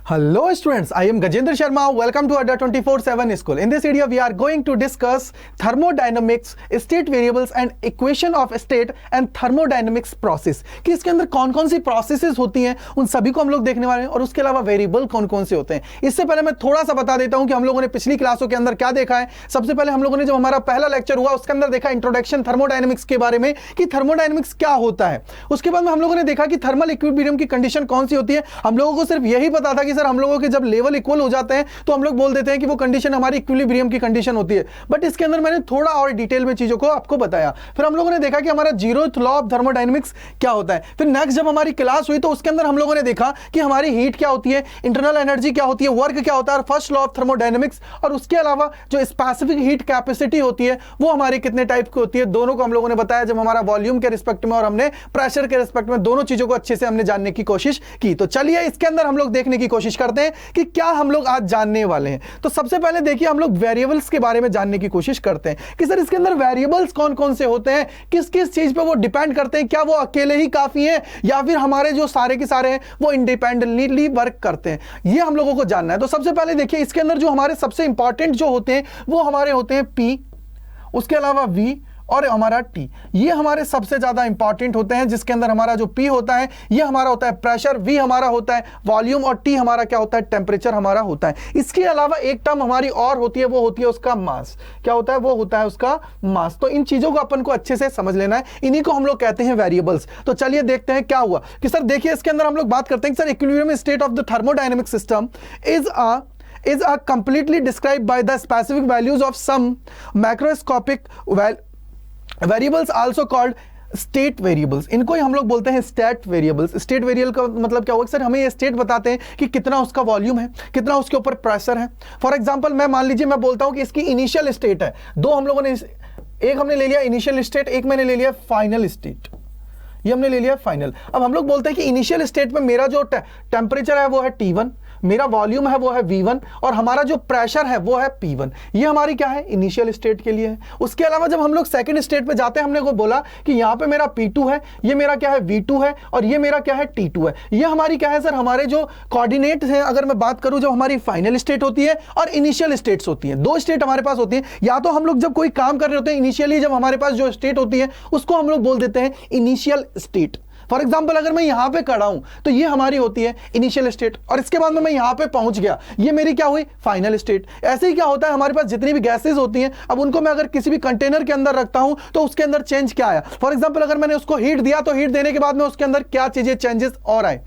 Hello students, I am Gajendra Sharma. Welcome to Adda 24/7 School. In this video, we are going to discuss thermodynamics, state variables and equation of state and thermodynamics process. कि इसके अंदर कौन कौन सी processes होती हैं, उन सभी को हम लोग देखने वाले हैं और उसके अलावा वेरिएबल कौन कौन से होते हैं. इससे पहले मैं थोड़ा सा बता देता हूं कि हम लोगों ने पिछली क्लासों के अंदर क्या देखा है. सबसे पहले हम लोगों ने जब हमारा पहला लेक्चर हुआ उसके अंदर देखा इंट्रोडक्शन थर्मोडायनेमिक्स के बारे में कि थर्मोडायनेमिक्स क्या होता है. उसके बाद में हम लोगों ने देखा कि थर्मल इक्विलिब्रियम की कंडीशन कौन सी होती है. हम लोगों को सिर्फ यही पता था कि सर हम लोगों के जब लेवल इक्वल हो जाते हैं तो हम लोग बोल देते हैं कि वो कंडीशन हमारी इक्विलिब्रियम की कंडीशन होती है. बट इसके अंदर मैंने थोड़ा और डिटेल में चीजों को आपको बताया. फिर हम लोगों ने देखा कि हमारा जीरोथ लॉ ऑफ थर्मोडायनेमिक्स क्या होता है. फिर नेक्स्ट जब हमारी क्लास हुई तो उसके अंदर हम लोगों ने देखा कि हमारी हीट क्या होती है, इंटरनल एनर्जी क्या होती है, वर्क क्या होता है, और फर्स्ट लॉ ऑफ थर्मोडायनेमिक्स. और उसके अलावा जो स्पेसिफिक हीट कैपेसिटी होती है वो हमारी कितने टाइप की होती है, दोनों को हम लोगों ने बताया जब हमारा वॉल्यूम के रिस्पेक्ट में और हमने प्रेशर के रिस्पेक्ट में दोनों चीजों को अच्छे से हमने जानने की कोशिश की. तो चलिए इसके अंदर हम लोग देखने की कोशिश करते हैं कि क्या हम लोग आज जानने वाले हैं. तो सबसे पहले देखिए हम लोग वेरिएबल्स के बारे में जानने की कोशिश करते हैं कि सर इसके अंदर वेरिएबल्स कौन कौन से होते हैं, किस किस चीज पे वो डिपेंड करते हैं, क्या वो अकेले ही काफी हैं या फिर हमारे जो सारे के सारे हैं वो इंडिपेंडेंटली वर्क करते हैं, ये हम लोगों को जानना है. तो सबसे पहले देखिए इसके अंदर जो हमारे सबसे इंपॉर्टेंट जो होते हैं वो हमारे होते हैं P, उसके अलावा V और हमारा T. ये हमारे सबसे ज्यादा इंपॉर्टेंट होते हैं, जिसके अंदर हमारा जो P होता है ये हमारा होता है प्रेशर, V हमारा होता है वॉल्यूम और T हमारा क्या होता है, टेम्परेचर हमारा होता है. इसके अलावा एक टर्म हमारी और होती है, वो होती है उसका मास. क्या होता है, वो होता है उसका मास. तो इन चीजों को अपन को अच्छे से समझ लेना है, इन्हीं को हम लोग कहते हैं वेरिएबल्स. तो चलिए देखते हैं क्या हुआ कि सर देखिए इसके अंदर हम लोग बात करते हैं कि sir equilibrium state of the thermodynamic system is completely described by the specific values of some macroscopic variables also called state variables. इनको ही हम लोग बोलते हैं स्टेट वेरिएबल्स. स्टेट वेरिएबल का मतलब क्या होगा, सर हमें ये स्टेट बताते हैं कि कितना उसका वॉल्यूम है, कितना उसके ऊपर प्रेशर है. फॉर एग्जांपल मैं मान लीजिए मैं बोलता हूं कि इसकी इनिशियल स्टेट है, दो हम लोगों ने एक हमने ले लिया इनिशियल स्टेट, एक मैंने ले लिया फाइनल स्टेट. ये हमने ले लिया फाइनल. अब हम लोग बोलते हैं कि इनिशियल स्टेट में मेरा जो टेम्परेचर है वो है T1, मेरा वॉल्यूम है वो है V1 और हमारा जो प्रेशर है वो है P1. ये हमारी क्या है, इनिशियल स्टेट के लिए है. उसके अलावा जब हम लोग सेकंड स्टेट पे जाते हैं हमने को बोला कि यहाँ पे मेरा P2 है, ये मेरा क्या है V2 है और ये मेरा क्या है T2 है. ये हमारी क्या है सर, हमारे जो कोऑर्डिनेट हैं अगर मैं बात करूं जब हमारी फाइनल स्टेट होती है और इनिशियल स्टेट्स होती हैं, दो स्टेट हमारे पास होती है. या तो हम लोग जब कोई काम कर रहे होते हैं इनिशियली जब हमारे पास जो स्टेट होती है उसको हम लोग बोल देते हैं इनिशियल स्टेट. फॉर एग्जाम्पल अगर मैं यहां पे खड़ा हूं तो ये हमारी होती है इनिशियल स्टेट और इसके बाद में मैं यहां पे पहुंच गया, ये मेरी क्या हुई, फाइनल स्टेट. ऐसे ही क्या होता है हमारे पास जितनी भी गैसेस होती हैं, अब उनको मैं अगर किसी भी कंटेनर के अंदर रखता हूं तो उसके अंदर चेंज क्या आया. फॉर एग्जाम्पल अगर मैंने उसको हीट दिया तो हीट देने के बाद में उसके अंदर क्या चीजें चेंजेस और आए,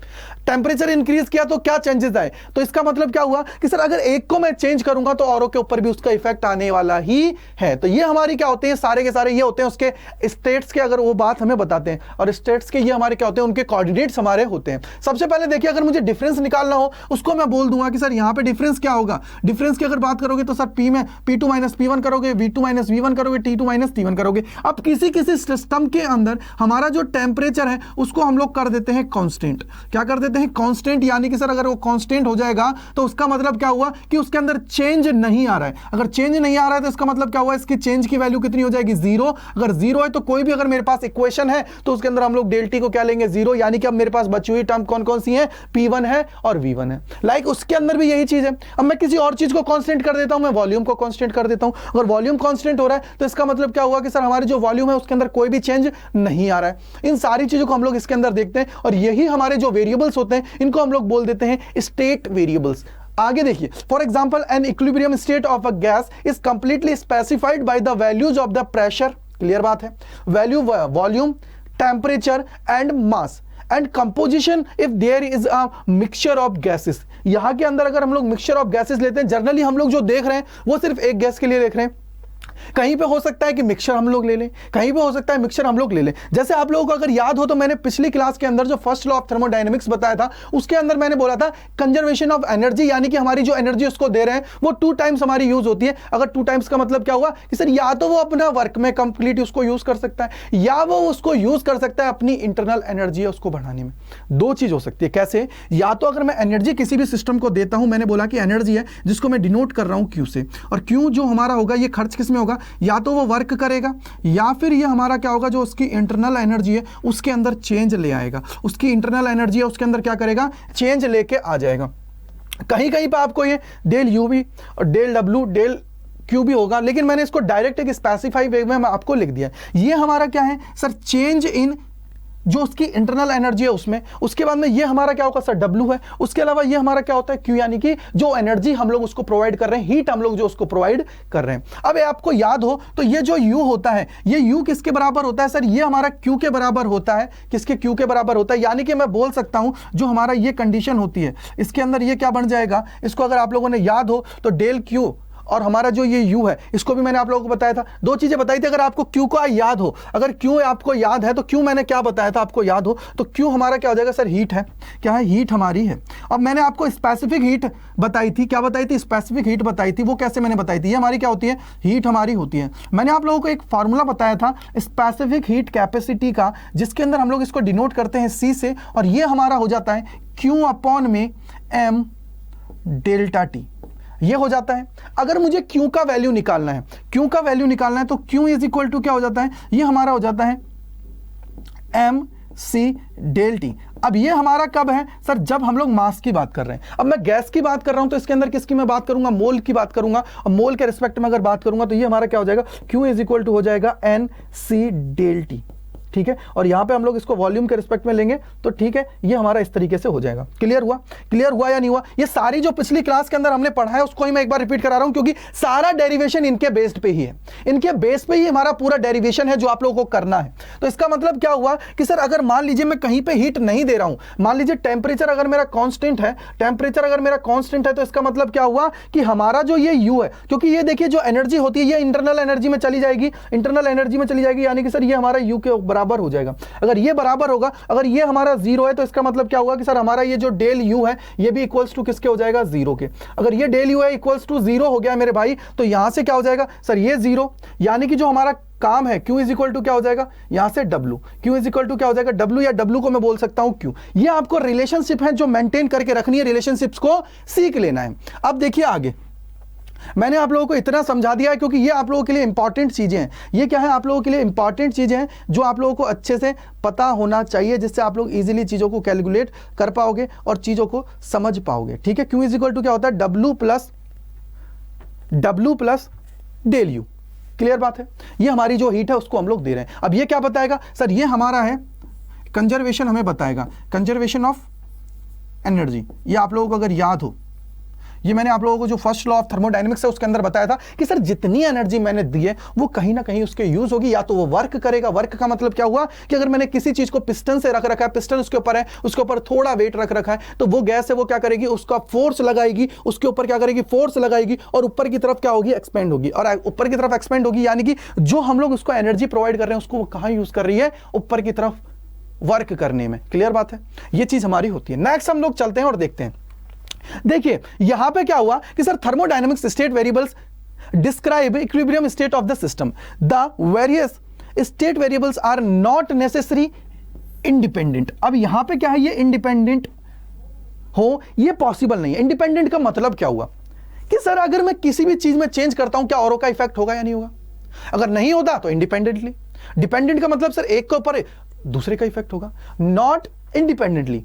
टेम्परेचर इंक्रीज किया तो क्या चेंजेस आए. तो इसका मतलब क्या हुआ कि सर अगर एक को मैं चेंज करूंगा तो औरों के ऊपर भी उसका इफेक्ट आने वाला ही है. तो ये हमारी क्या होते हैं, सारे के सारे ये होते हैं उसके स्टेट्स के, अगर वो बात हमें बताते हैं. और स्टेट्स के ये हमारे क्या होते हैं, उनके कोऑर्डिनेट्स हमारे होते हैं. सबसे पहले देखिए अगर मुझे डिफरेंस निकालना हो उसको मैं बोल दूंगा कि सर यहां पे डिफरेंस क्या होगा. डिफरेंस की अगर बात करोगे तो सर P में P2 माइनस P1 करोगे, V2 माइनस V1 करोगे, T2 माइनस T1 करोगे. अब किसी किसी सिस्टम के अंदर हमारा जो टेम्परेचर है उसको हम लोग कर देते हैं कांस्टेंट. क्या कर देते हैं, कांस्टेंट. यानी कि सर अगर वो कांस्टेंट हो जाएगा तो उसका मतलब क्या हुआ कि उसके अंदर चेंज नहीं आ रहा है. अगर चेंज नहीं आ रहा है तो इसका मतलब क्या हुआ, इसकी चेंज की वैल्यू कितनी हो जाएगी, 0. अगर 0 है तो कोई भी अगर मेरे पास इक्वेशन है तो उसके अंदर हम लोग डेल टी को क्या लेंगे, 0. यानी कि अब मेरे पास बची हुई टर्म कौन कौन सी है, P1 है और V1 है. लाइक उसके अंदर भी यही चीज है. अब मैं किसी और चीज को कांस्टेंट कर देता हूं, मैं वॉल्यूम को कांस्टेंट कर देता हूं. अगर वॉल्यूम कांस्टेंट हो रहा है तो इसका मतलब क्या हुआ कि सर हमारी जो वॉल्यूम है उसके अंदर कोई भी चेंज नहीं आ रहा है. इन सारी चीजों को हम लोग इसके अंदर देखते हैं और यही हमारे जो वेरिएबल्स होते हैं इनको हम लोग बोल देते हैं स्टेट वेरिएबल्स. आगे देखिए, for example an equilibrium state of a gas is completely specified by the values of the pressure. Clear बात है, value, volume, temperature and mass and composition if there is a mixture of gases. यहां के अंदर अगर हम लोग mixture of gases लेते हैं, जनरली हम लोग जो देख रहे हैं वो सिर्फ एक गैस के लिए देख रहे हैं. कहीं पे हो सकता है कि मिक्सचर हम लोग ले लें, कहीं पे हो सकता है मिक्सचर हम लोग ले लें. जैसे आप लोगों को अगर याद हो तो मैंने पिछली क्लास के अंदर जो फर्स्ट लॉ ऑफ थर्मोडायनेमिक्स बताया था उसके अंदर मैंने बोला था कंजर्वेशन ऑफ एनर्जी, यानी कि हमारी जो एनर्जी उसको दे रहे हैं वो 2 टाइम्स हमारी यूज होती है. अगर 2 टाइम्स का मतलब क्या हुआ कि सर या तो वो अपना वर्क में कंप्लीट उसको यूज कर सकता है या वो उसको यूज कर सकता है अपनी इंटरनल एनर्जी है उसको बढ़ाने में. दो चीज हो सकती है. कैसे, या तो अगर मैं एनर्जी किसी भी सिस्टम को देता हूं, मैंने बोला कि एनर्जी है जिसको मैं डिनोट कर रहा हूं Q से, और Q जो हमारा होगा ये खर्च किस में होगा, या तो वो वर्क करेगा या फिर ये हमारा क्या होगा, जो उसकी इंटरनल एनर्जी है उसके अंदर चेंज ले आएगा. उसकी इंटरनल एनर्जी है उसके अंदर क्या करेगा, चेंज लेके आ जाएगा. कहीं कहीं पे आपको ये डेल यू भी और डेल डब्ल्यू डेल क्यू भी होगा, लेकिन मैंने इसको डायरेक्ट एक स्पेसिफाई वे में आपको लिख दिया। ये हमारा क्या है सर, चेंज इन जो उसकी इंटरनल एनर्जी है उसमें। उसके बाद में ये हमारा क्या होगा सर, डब्ल्यू है। उसके अलावा ये हमारा क्या होता है, क्यू, यानी कि जो एनर्जी हम लोग उसको प्रोवाइड कर रहे हैं, हीट हम लोग जो उसको प्रोवाइड कर रहे हैं। अब आपको याद हो तो ये जो यू होता है, ये यू किसके बराबर होता है सर, ये हमारा क्यू के बराबर होता है। किसके, क्यू के बराबर होता है। यानी कि मैं बोल सकता हूं जो हमारा ये कंडीशन होती है इसके अंदर ये क्या बन जाएगा, इसको अगर आप लोगों ने याद हो तो डेल क्यू और हमारा जो ये u है, इसको भी मैंने आप लोगों को बताया था। दो चीजें बताई थी, अगर आपको q को याद हो, अगर q आपको याद है तो q मैंने क्या बताया था आपको याद हो तो q हमारा क्या हो जाएगा सर, हीट है। क्या है, हीट हमारी है। अब मैंने आपको स्पेसिफिक हीट बताई थी, क्या बताई थी, स्पेसिफिक हीट बताई थी। वो कैसे मैंने बताई थी, ये हमारी क्या होती है, हीट हमारी होती है। मैंने आप लोगों को एक फार्मूला बताया था स्पेसिफिक हीट कैपेसिटी का, जिसके अंदर हम लोग इसको डिनोट करते हैं c से, और ये हमारा हो जाता है q अपॉन में m डेल्टा t, ये हो जाता है। अगर मुझे Q का वैल्यू निकालना है, Q का वैल्यू निकालना है तो Q इज इक्वल टू क्या हो जाता है, ये हमारा हो जाता है mc डेल टी। अब ये हमारा कब है सर, जब हम लोग मास की बात कर रहे हैं। अब मैं गैस की बात कर रहा हूं तो इसके अंदर किसकी मैं बात करूंगा, मोल की बात करूंगा। और मोल के रिस्पेक्ट में अगर बात करूंगा तो ये हमारा क्या हो जाएगा, Q इज इक्वल टू हो जाएगा nc डेल टी। ठीक है, और यहां पे हम लोग इसको वॉल्यूम के रिस्पेक्ट में लेंगे तो ठीक है, ये हमारा इस तरीके से हो जाएगा। क्लियर हुआ, क्लियर हुआ या नहीं हुआ। ये सारी जो पिछली क्लास के अंदर हमने पढ़ा है उसको ही मैं एक बार रिपीट करा रहा हूं, क्योंकि सारा डेरिवेशन इनके बेस्ड पे ही है। इनके बेस पे ही हमारा पूरा डेरिवेशन है जो आप लोगों को करना है। तो इसका मतलब क्या हुआ कि सर अगर मान लीजिए मैं कहीं पे हीट नहीं दे रहा हूं, मान लीजिए टेम्परेचर अगर मेरा कांस्टेंट है, टेम्परेचर अगर मेरा कांस्टेंट है, तो इसका मतलब क्या हुआ कि हमारा जो ये यू है, क्योंकि ये देखिए जो एनर्जी होती है ये इंटरनल एनर्जी में चली जाएगी, इंटरनल एनर्जी में चली जाएगी, यानी कि सर ये हमारा यू के बराबर हो जाएगा। अगर ये बराबर होगा, अगर ये हमारा जीरो है, तो इसका मतलब क्या होगा कि सर हमारा ये जो डेल यू है ये भी इक्वल्स टू किसके हो जाएगा, जीरो के। अगर ये डेल यू है इक्वल्स टू जीरो हो गया मेरे भाई, तो यहां से क्या हो जाएगा सर, ये जीरो, यानी कि जो हमारा काम है Q इज इक्वल टू क्या हो जाएगा, यहां से W, Q is equal to क्या हो जाएगा, W, या W को मैं बोल सकता हूं Q। ये आपको रिलेशनशिप है जो मेंटेन करके रखनी है, रिलेशनशिप्स को सीख लेना है। अब देखिए आगे, मैंने आप लोगों को इतना समझा दिया है क्योंकि ये आप लोगों के लिए इंपॉर्टेंट चीजें हैं। ये क्या है, आप लोगों के लिए इंपॉर्टेंट चीजें हैं जो आप लोगों को अच्छे से पता होना चाहिए, जिससे आप लोग इजीली चीजों को कैलकुलेट कर पाओगे और चीजों को समझ पाओगे। ठीक है, Q इज इक्वल टू क्या होता है, W plus del U. Clear बात है, ये हमारी जो हीट है उसको हम लोग दे रहे हैं। अब ये क्या बताएगा सर, ये हमारा है कंजर्वेशन, हमें बताएगा कंजर्वेशन ऑफ एनर्जी। ये आप लोगों को अगर याद हो, ये मैंने आप लोगों को जो फर्स्ट लॉ ऑफ थर्मोडायनेमिक्स है उसके अंदर बताया था कि सर जितनी एनर्जी मैंने दी है वो कहीं ना कहीं उसके यूज होगी, या तो वो वर्क करेगा। वर्क का मतलब क्या हुआ कि अगर मैंने किसी चीज को पिस्टन से रख रखा है, पिस्टन उसके ऊपर है, उसके ऊपर थोड़ा वेट रख रखा है, तो वो गैस है वो क्या करेगी, उसका फोर्स लगाएगी, उसके ऊपर क्या करेगी, फोर्स लगाएगी, और ऊपर की तरफ क्या होगी, एक्सपेंड होगी। और ऊपर की तरफ एक्सपेंड होगी यानी कि जो हम लोग उसको एनर्जी प्रोवाइड कर रहे हैं उसको वो कहां यूज कर रही है, ऊपर की तरफ वर्क करने में। क्लियर बात है, ये चीज हमारी होती है। नेक्स्ट हम लोग चलते हैं और देखते हैं। देखिए यहां पे क्या हुआ कि sir thermodynamics state variables describe equilibrium state of the system. The various state variables are not necessary independent. अब यहां पे क्या है, ये इंडिपेंडेंट हो ये पॉसिबल नहीं है। इंडिपेंडेंट का मतलब क्या हुआ कि सर अगर मैं किसी भी चीज में चेंज करता हूं क्या औरों का इफेक्ट होगा या नहीं होगा, अगर नहीं होता तो इंडिपेंडेंटली। डिपेंडेंट का मतलब सर एक के ऊपर दूसरे का इफेक्ट होगा, नॉट इंडिपेंडेंटली।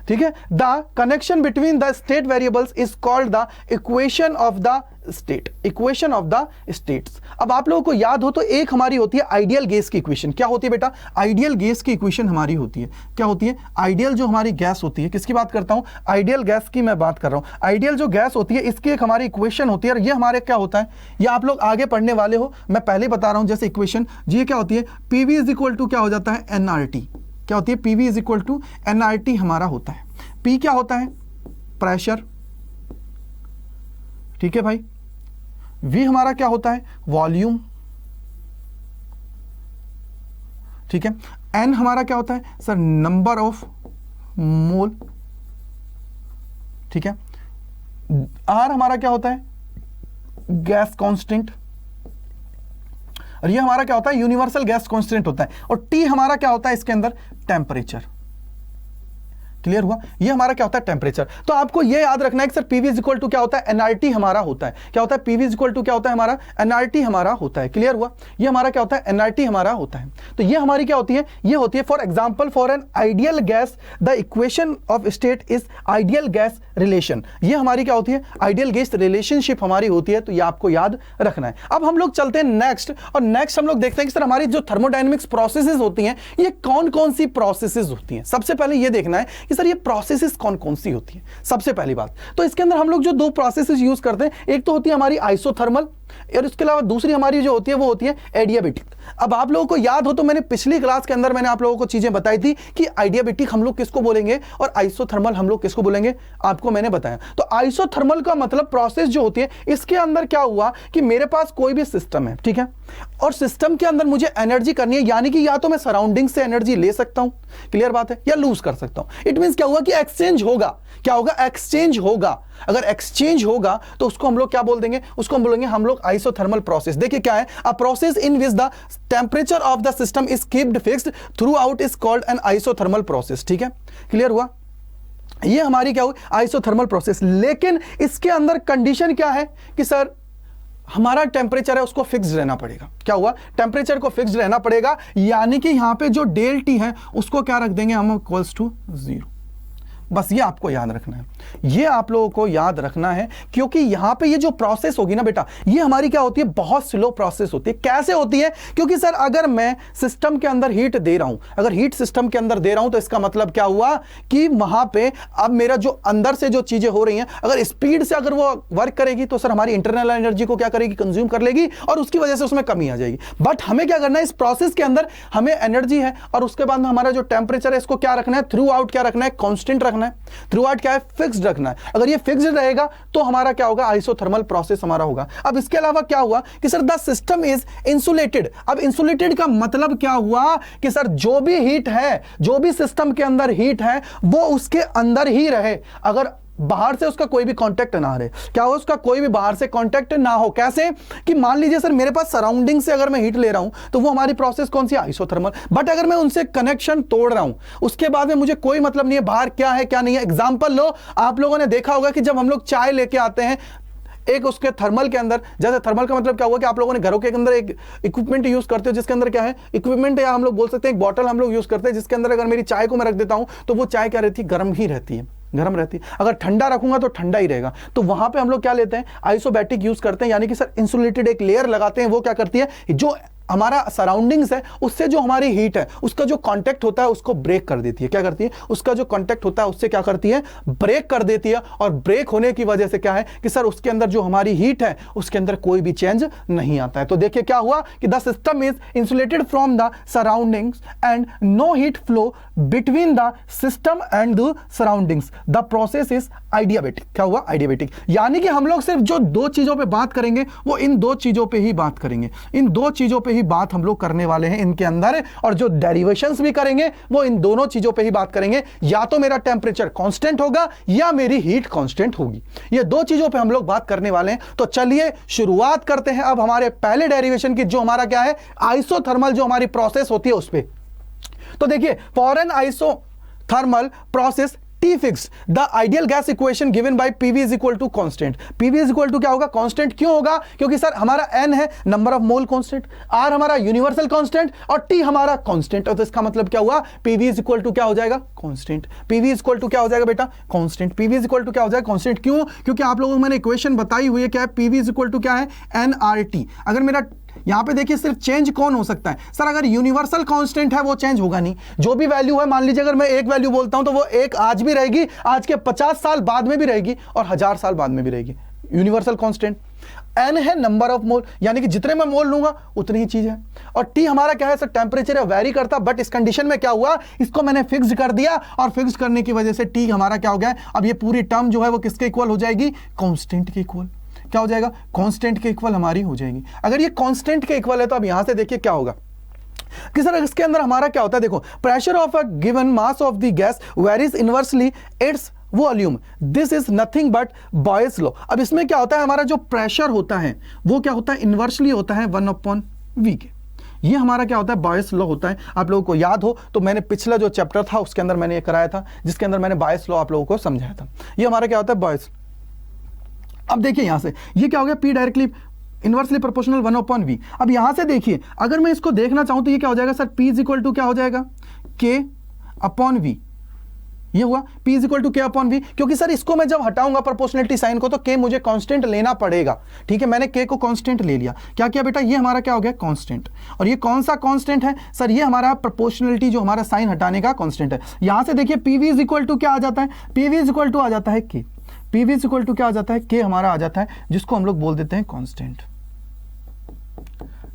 ठीक है, the connection between the state variables is called the equation of the state, equation of the states. अब आप लोगों को याद हो तो एक हमारी होती है आइडियल गैस की इक्वेशन। क्या होती है बेटा, आइडियल गैस की इक्वेशन हमारी होती है। क्या होती है, आइडियल जो हमारी गैस होती है, किसकी बात करता हूं, आइडियल गैस की मैं बात कर रहा हूं। आइडियल जो गैस होती है इसकी एक हमारी इक्वेशन होती है, और ये हमारे क्या होता है, ये आप लोग आगे पढ़ने वाले हो, मैं पहले बता रहा हूं। जैसे इक्वेशन ये क्या होती है, पीवी इज इक्वल टू क्या हो जाता है, एनआरटी। क्या होती है, PV is equal to NRT हमारा होता है। पी क्या होता है, प्रेशर। ठीक है भाई, वी हमारा क्या होता है, वॉल्यूम। ठीक है, एन हमारा क्या होता है सर, नंबर ऑफ मोल। ठीक है, आर हमारा क्या होता है, गैस कांस्टेंट, और ये हमारा क्या होता है, यूनिवर्सल गैस कांस्टेंट होता है। और टी हमारा क्या होता है इसके अंदर, टेम्परेचर। क्लियर हुआ? ये हमारा क्या होता है? टेम्परेचर। तो आपको ये याद रखना है कि sir PV is equal to क्या होता है? एनआरटी हमारा होता है। क्या होता है? पीवी इज इक्वल टू क्या होता है हमारा? एनआरटी हमारा होता है। क्लियर हुआ? ये हमारा क्या होता है? एनआरटी हमारा होता है। तो ये हमारी क्या होती है? ये होती है for example for an ideal gas the equation of state is ideal gas relation. ये हमारी क्या होती है? आइडियल गैस रिलेशनशिप हमारी होती है। तो ये आपको याद रखना है। अब हम लोग चलते हैं नेक्स्ट, और नेक्स्ट हम लोग देखते हैं कि सर हमारी जो थर्मोडायनेमिक्स प्रोसेसेस होती हैं ये कौन कौन सी प्रोसेसेस होती हैं। सबसे पहले ये देखना है कि सर ये प्रोसेसेस कौन कौन सी होती है। सबसे पहली बात तो इसके अंदर हम लोग जो दो प्रोसेसेस यूज करते हैं, एक तो होती है हमारी आइसोथर्मल, और इसके अलावा दूसरी हमारी जो होती है वो होती है एडियाबेटिक। अब आप लोगों को याद हो तो मैंने पिछली क्लास के अंदर मैंने आप लोगों को चीजें बताई थी कि आइडियाबेटिक हम लोग किसको बोलेंगे और आइसोथर्मल हम लोग किसको बोलेंगे, आपको मैंने बताया। तो आइसोथर्मल का मतलब प्रोसेस जो होती है, इसके अंदर क्या हुआ कि मेरे पास कोई भी सिस्टम है, ठीक है, और सिस्टम के अंदर मुझे एनर्जी करनी है, यानी कि या तो मैं सराउंडिंग से एनर्जी ले सकता हूं, क्लियर बात है, या लूज कर सकता हूं। इट मींस क्या हुआ कि एक्सचेंज होगा। क्या होगा? एक्सचेंज होगा। अगर एक्सचेंज होगा तो उसको हम लोग क्या बोल देंगे? उसको हम बोलेंगे हम लोग आइसोथर्मल प्रोसेस। देखिए क्या है, a process in which the temperature of the system is keeped fixed through out is called an isothermal process. ठीक है, क्लियर हुआ? ये हमारी क्या हुई? Isothermal process. लेकिन इसके अंदर कंडीशन क्या है कि सर हमारा टेम्परेचर है उसको फिक्स्ड रहना पड़ेगा। क्या हुआ? टेम्परेचर को फिक्स्ड रहना पड़ेगा, यानी कि यहां पे जो डेल टी है उसको क्या रख देंगे हम? Equals to 0। बस ये आपको याद रखना है, ये आप लोगों को याद रखना है, क्योंकि यहां पे ये जो प्रोसेस होगी ना बेटा, ये हमारी क्या होती है? बहुत स्लो प्रोसेस होती है। कैसे होती है? क्योंकि सर अगर मैं सिस्टम के अंदर हीट दे रहा हूं, अगर हीट सिस्टम के अंदर दे रहा हूं तो इसका मतलब क्या हुआ कि वहां पे अब मेरा जो अंदर से जो चीजें हो रही हैं, अगर स्पीड से अगर वो वर्क करेगी तो सर हमारी इंटरनल एनर्जी को क्या करेगी? कंज्यूम कर लेगी, और उसकी वजह से उसमें कमी आ जाएगी। बट हमें क्या करना है? इस प्रोसेस के अंदर हमें एनर्जी है, और उसके बाद हमारा जो टेम्परेचर है इसको क्या रखना है? थ्रू आउट क्या रखना है? कांस्टेंट रखना है। थ्रू आउट क्या है? फिक्स्ड रखना है। अगर ये फिक्स्ड रहेगा तो हमारा क्या होगा? आइसोथर्मल प्रोसेस हमारा होगा। अब इसके अलावा क्या हुआ कि sir the system is insulated. अब इंसुलेटेड का मतलब क्या हुआ कि सर जो भी हीट है, जो भी सिस्टम के अंदर हीट है वो उसके अंदर ही रहे, अगर बाहर से उसका कोई भी कांटेक्ट ना रहे। क्या हो? उसका कोई भी बाहर से कांटेक्ट ना हो। कैसे? कि मान लीजिए सर मेरे पास सराउंडिंग से अगर मैं हीट ले रहा हूं तो वो हमारी प्रोसेस कौन सी? आइसोथर्मल। बट अगर मैं उनसे कनेक्शन तोड़ रहा हूं, उसके बाद में मुझे कोई मतलब नहीं है बाहर क्या है क्या नहीं है। एग्जांपल लो, आप लोगों ने देखा होगा कि जब हम लोग चाय लेके आते हैं एक उसके थर्मल के अंदर, जैसे थर्मल का मतलब क्या हुआ कि आप लोगों ने घरों के अंदर एक इक्विपमेंट यूज करते हो जिसके अंदर क्या है? इक्विपमेंट, या हम लोग बोल सकते हैं एक बॉटल हम लोग यूज करते हैं जिसके अंदर अगर मेरी चाय को मैं रख देता हूं तो वो चाय क्या रहती है? गर्म ही रहती है, गर्म रहती है। अगर ठंडा रखूंगा तो ठंडा ही रहेगा। तो वहां पे हम लोग क्या लेते हैं? आइसोबैटिक यूज करते हैं, यानी कि सर इंसुलेटेड एक लेयर लगाते हैं। वो क्या करती है? जो हमारा सराउंडिंग्स है उससे जो हमारी हीट है उसका जो कांटेक्ट होता है उसको ब्रेक कर देती है। क्या करती है? उसका जो कांटेक्ट होता है उससे क्या करती है? ब्रेक कर देती है। और ब्रेक होने की वजह से क्या है कि सर उसके अंदर जो हमारी हीट है उसके अंदर कोई भी चेंज नहीं आता है। तो देखिए क्या हुआ कि the system is insulated from the surroundings and no heat flow between the system and the surroundings. The process is adiabatic. क्या हुआ? आइडियाबेटिक। यानी कि हम लोग सिर्फ जो दो चीजों पे बात करेंगे वो इन दो चीजों पे ही बात करेंगे, इन दो चीजों पे ही बात हम लोग करने वाले हैं इनके अंदर। और जो डेरिवेशंस भी करेंगे वो इन दोनों चीजों पे ही बात करेंगे, या तो मेरा टेम्परेचर कांस्टेंट होगा या मेरी हीट कांस्टेंट होगी। ये दो चीजों पे हम लोग बात करने वाले हैं। तो चलिए शुरुआत करते हैं अब हमारे पहले डेरिवेशन की, जो हमारा क्या है? आइसोथर्मल जो हमारी प्रोसेस होती है उस पे। तो देखिए for N isothermal process T fixed, the ideal gas equation given by PV is equal to constant. PV is equal to क्या होगा? constant। क्यों होगा? क्योंकि सर हमारा N है number of mole constant, R हमारा यूनिवर्सल कांस्टेंट और T हमारा कांस्टेंट। और तो इसका मतलब क्या हुआ? PV is equal to क्या हो जाएगा? Constant. PV is equal to क्या हो जाएगा बेटा? Constant. PV is equal to क्या हो जाएगा? कांस्टेंट। क्यों? क्योंकि आप लोगों को मैंने इक्वेशन बताई हुई है क्या है? PV is equal to क्या है? nRT। अगर मेरा यहां पे देखिए सिर्फ चेंज कौन हो सकता है? सर अगर यूनिवर्सल कांस्टेंट है वो चेंज होगा नहीं। जो भी वैल्यू है, मान लीजिए अगर मैं एक वैल्यू बोलता हूं तो वो एक आज भी रहेगी, आज के 50 साल बाद में भी रहेगी और 1000 साल बाद में भी रहेगी। Universal constant. एन है नंबर ऑफ मोल, यानी कि जितने मैं मोल लूंगा उतनी ही चीज है। और टी हमारा क्या है? सर टेम्परेचर है, वेरी करता, बट इस कंडीशन में क्या हुआ? इसको मैंने फिक्स कर दिया और फिक्स करने की वजह से टी हमारा क्या हो गया? अब ये पूरी टर्म जो है वो किसके इक्वल हो जाएगी? कांस्टेंट के इक्वल। क्या हो जाएगा? कांस्टेंट के इक्वल हमारी हो जाएगी। अगर ये कांस्टेंट के इक्वल है तो अब यहां से देखिए क्या होगा कि सर इसके अंदर हमारा क्या होता है? देखो, pressure of a given mass of the gas varies inversely its volume, this is nothing but Boyle's law. अब इसमें क्या होता है? हमारा जो प्रेशर होता है वो क्या होता है? इनवर्सली होता है 1/v के। ये हमारा क्या होता है, बायस लॉ होता है। आप लोगों को याद हो तो मैंने पिछला जो चैप्टर था उसके अंदर मैंने ये कराया था, जिसके अंदर मैंने बायस लॉ आप लोगों को समझाया था। ये हमारा क्या होता है, बायस। अब देखिए यहां से ये क्या हो गया, P directly inversely proportional 1/v। अब यहां से देखिए अगर मैं इसको देखना चाहूं तो ये क्या हो जाएगा sir, P is equal to क्या हो जाएगा, K/v। ये हुआ P is equal to K/v, क्योंकि सर इसको मैं जब हटाऊंगा प्रोपोर्शनलिटी साइन को तो K मुझे कांस्टेंट लेना पड़ेगा। ठीक है, मैंने K को कांस्टेंट ले लिया। क्या किया बेटा, ये हमारा क्या हो गया, कांस्टेंट। और ये कौन सा कांस्टेंट है सर, ये हमारा प्रोपोर्शनलिटी जो हमारा साइन हटाने का कांस्टेंट है। यहां से देखिए PV इज इक्वल टू क्या आ जाता है, PV इज इक्वल टू आ जाता है K। PV is equal to क्या आ जाता है, K हमारा आ जाता है, जिसको हम लोग बोल देते हैं कांस्टेंट।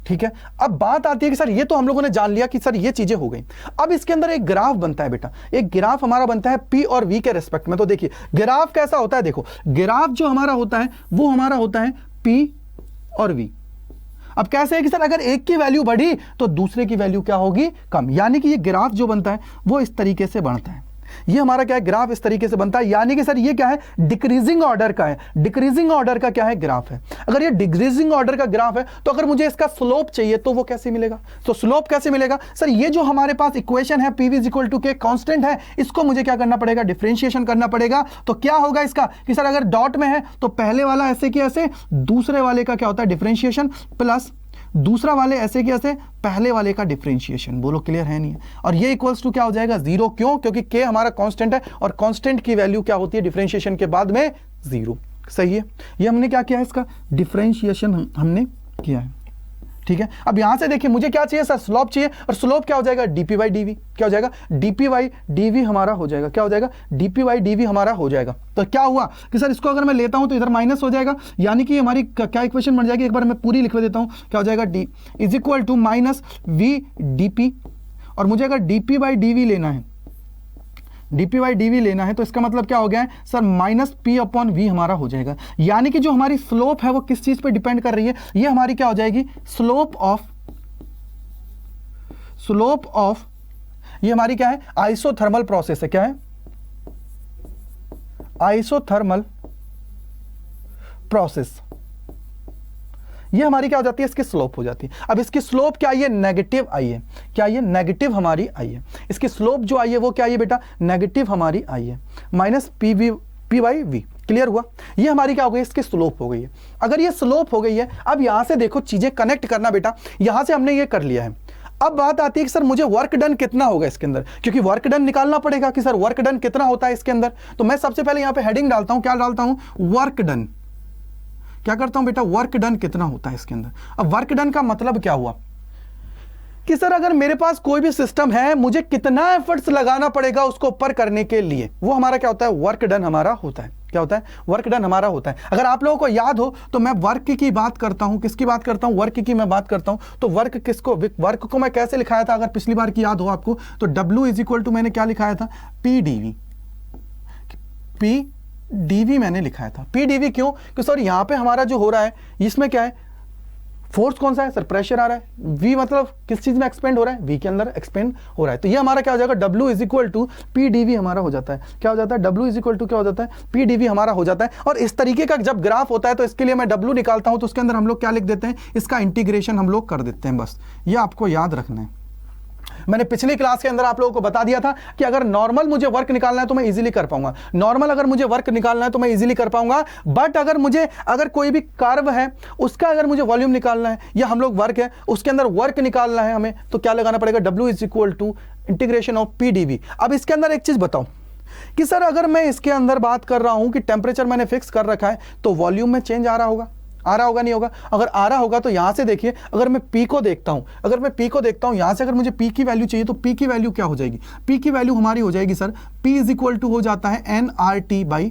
ठीक है, अब बात आती है कि सर ये तो हम लोगों ने जान लिया कि सर ये चीजें हो गई। अब इसके अंदर एक ग्राफ बनता है बेटा, एक ग्राफ हमारा बनता है P और V के रेस्पेक्ट में। तो देखिए ग्राफ कैसा होता है, देखो ग्राफ जो हमारा होता है वो हमारा होता है P और V। अब कैसे है कि सर अगर एक की वैल्यू बढ़ी तो दूसरे की वैल्यू क्या होगी, कम। यानी कि ये ग्राफ जो बनता है वो इस तरीके से बनता है। ये हमारा क्या है, ग्राफ इस तरीके से बनता है। यानी कि सर ये क्या है, डिक्रीजिंग ऑर्डर का है। डिक्रीजिंग ऑर्डर का क्या है, ग्राफ है। अगर ये डिक्रीजिंग ऑर्डर का ग्राफ है तो अगर मुझे इसका स्लोप चाहिए तो वो कैसे मिलेगा, तो स्लोप कैसे मिलेगा सर, ये जो हमारे पास इक्वेशन है PV is equal to K constant है, इसको मुझे क्या करना पड़ेगा, डिफरेंशिएशन करना पड़ेगा। तो क्या होगा इसका कि सर अगर डॉट में है तो पहले वाला ऐसे कि ऐसे, दूसरे वाले का क्या होता है, डिफरेंशिएशन, प्लस दूसरा वाले ऐसे कि ऐसे, पहले वाले का डिफरेंशिएशन। बोलो क्लियर है नहीं है। और ये इक्वल्स टू क्या हो जाएगा, 0। क्यों, क्योंकि K हमारा कांस्टेंट है और कांस्टेंट की वैल्यू क्या होती है डिफरेंशिएशन के बाद में, 0। सही है, ये हमने क्या किया है, इसका डिफरेंशिएशन हमने किया है। ठीक है, अब यहां से देखिए मुझे क्या चाहिए सर, स्लोप चाहिए। और स्लोप क्या हो जाएगा, dp/dv। क्या हो जाएगा, dp/dv हमारा हो जाएगा। क्या हो जाएगा, dp/dv हमारा हो जाएगा। तो क्या हुआ कि सर इसको अगर मैं लेता हूं तो इधर माइनस हो जाएगा, यानी कि हमारी क्या इक्वेशन बन जाएगी, एक बार मैं पूरी लिख देता हूं। क्या हो जाएगा, d is equal to minus v dp। और मुझे अगर dp/dv लेना है, dp/dv लेना है तो इसका मतलब क्या हो गया है सर, माइनस p/v हमारा हो जाएगा। यानी कि जो हमारी स्लोप है वो किस चीज पे डिपेंड कर रही है, ये हमारी क्या हो जाएगी, स्लोप ऑफ ये हमारी क्या है, आइसोथर्मल प्रोसेस है। क्या है, आइसोथर्मल प्रोसेस। ये हमारी क्या हो जाती है, इसकी स्लोप हो जाती है। अब इसकी स्लोप क्या आई है, नेगेटिव आई है। क्या आई है, नेगेटिव हमारी आई है। इसकी स्लोप जो आई है वो क्या आई है बेटा, नेगेटिव हमारी आई है, माइनस P/V। क्लियर हुआ, ये हमारी क्या हो गई, इसकी स्लोप हो गई है। अगर ये स्लोप हो गई है, अब यहां से देखो चीजें कनेक्ट करना बेटा, यहां से हमने ये कर लिया है। अब बात आती है कि सर मुझे वर्क डन कितना होगा इसके अंदर, क्योंकि वर्क डन निकालना पड़ेगा कि सर वर्क डन कितना होता है इसके अंदर। तो मैं सबसे पहले यहां पे हेडिंग डालता हूं, क्या डालता हूं, वर्क डन। क्या करता हूं बेटा, वर्क डन कितना होता है इसके अंदर। अब वर्क डन का मतलब क्या हुआ कि सर अगर मेरे पास कोई भी सिस्टम है, मुझे कितना एफर्ट्स लगाना पड़ेगा उसको ऊपर करने के लिए, वो हमारा क्या होता है, वर्क डन हमारा होता है। क्या होता है, वर्क डन हमारा होता है। अगर आप लोगों को याद हो तो मैं वर्क की बात करता हूं, किसकी बात करता हूं, वर्क की मैं बात करता हूं। तो वर्क किसको, वर्क को मैं कैसे लिखाया था, अगर पिछली बार की याद हो आपको तो W इज इक्वल टू मैंने क्या लिखाया था, PdV। PdV मैंने लिखाया था। PdV क्यों, कि सर यहां पे हमारा जो हो रहा है इसमें क्या है, फोर्स कौन सा है सर, प्रेशर आ रहा है। V मतलब किस चीज में एक्सपेंड हो रहा है, V के अंदर एक्सपेंड हो रहा है। तो ये हमारा क्या हो जाएगा, W is equal to PdV हमारा हो जाता है। क्या हो जाता है, W इज इक्वल टू क्या हो जाता है, PdV हमारा हो जाता है। और इस तरीके का जब ग्राफ होता है तो इसके लिए मैं W निकालता हूं तो उसके अंदर हम लोग क्या लिख देते हैं, इसका इंटीग्रेशन हम लोग कर देते हैं। बस ये आपको याद रखना है। मैंने पिछली क्लास के अंदर आप लोगों को बता दिया था कि अगर नॉर्मल मुझे वर्क निकालना है तो मैं इजीली कर पाऊंगा। नॉर्मल अगर मुझे वर्क निकालना है तो मैं इजीली कर पाऊंगा। बट अगर कोई भी कर्व है उसका अगर मुझे वॉल्यूम निकालना है, या हम लोग वर्क है उसके अंदर वर्क निकालना है हमें, तो क्या लगाना पड़ेगा, W is equal to integration of PdV। अब इसके अंदर एक चीज बताओ कि सर अगर मैं इसके अंदर बात कर रहा हूं कि टेम्परेचर मैंने फिक्स कर रखा है तो वॉल्यूम में चेंज आ रहा होगा नहीं होगा। अगर आ रहा होगा तो यहां से देखिए, अगर मैं P को देखता हूं, यहां से अगर मुझे P की वैल्यू चाहिए तो P की वैल्यू क्या हो जाएगी, P की वैल्यू हमारी हो जाएगी sir, P is equal to हो जाता है nRT/V।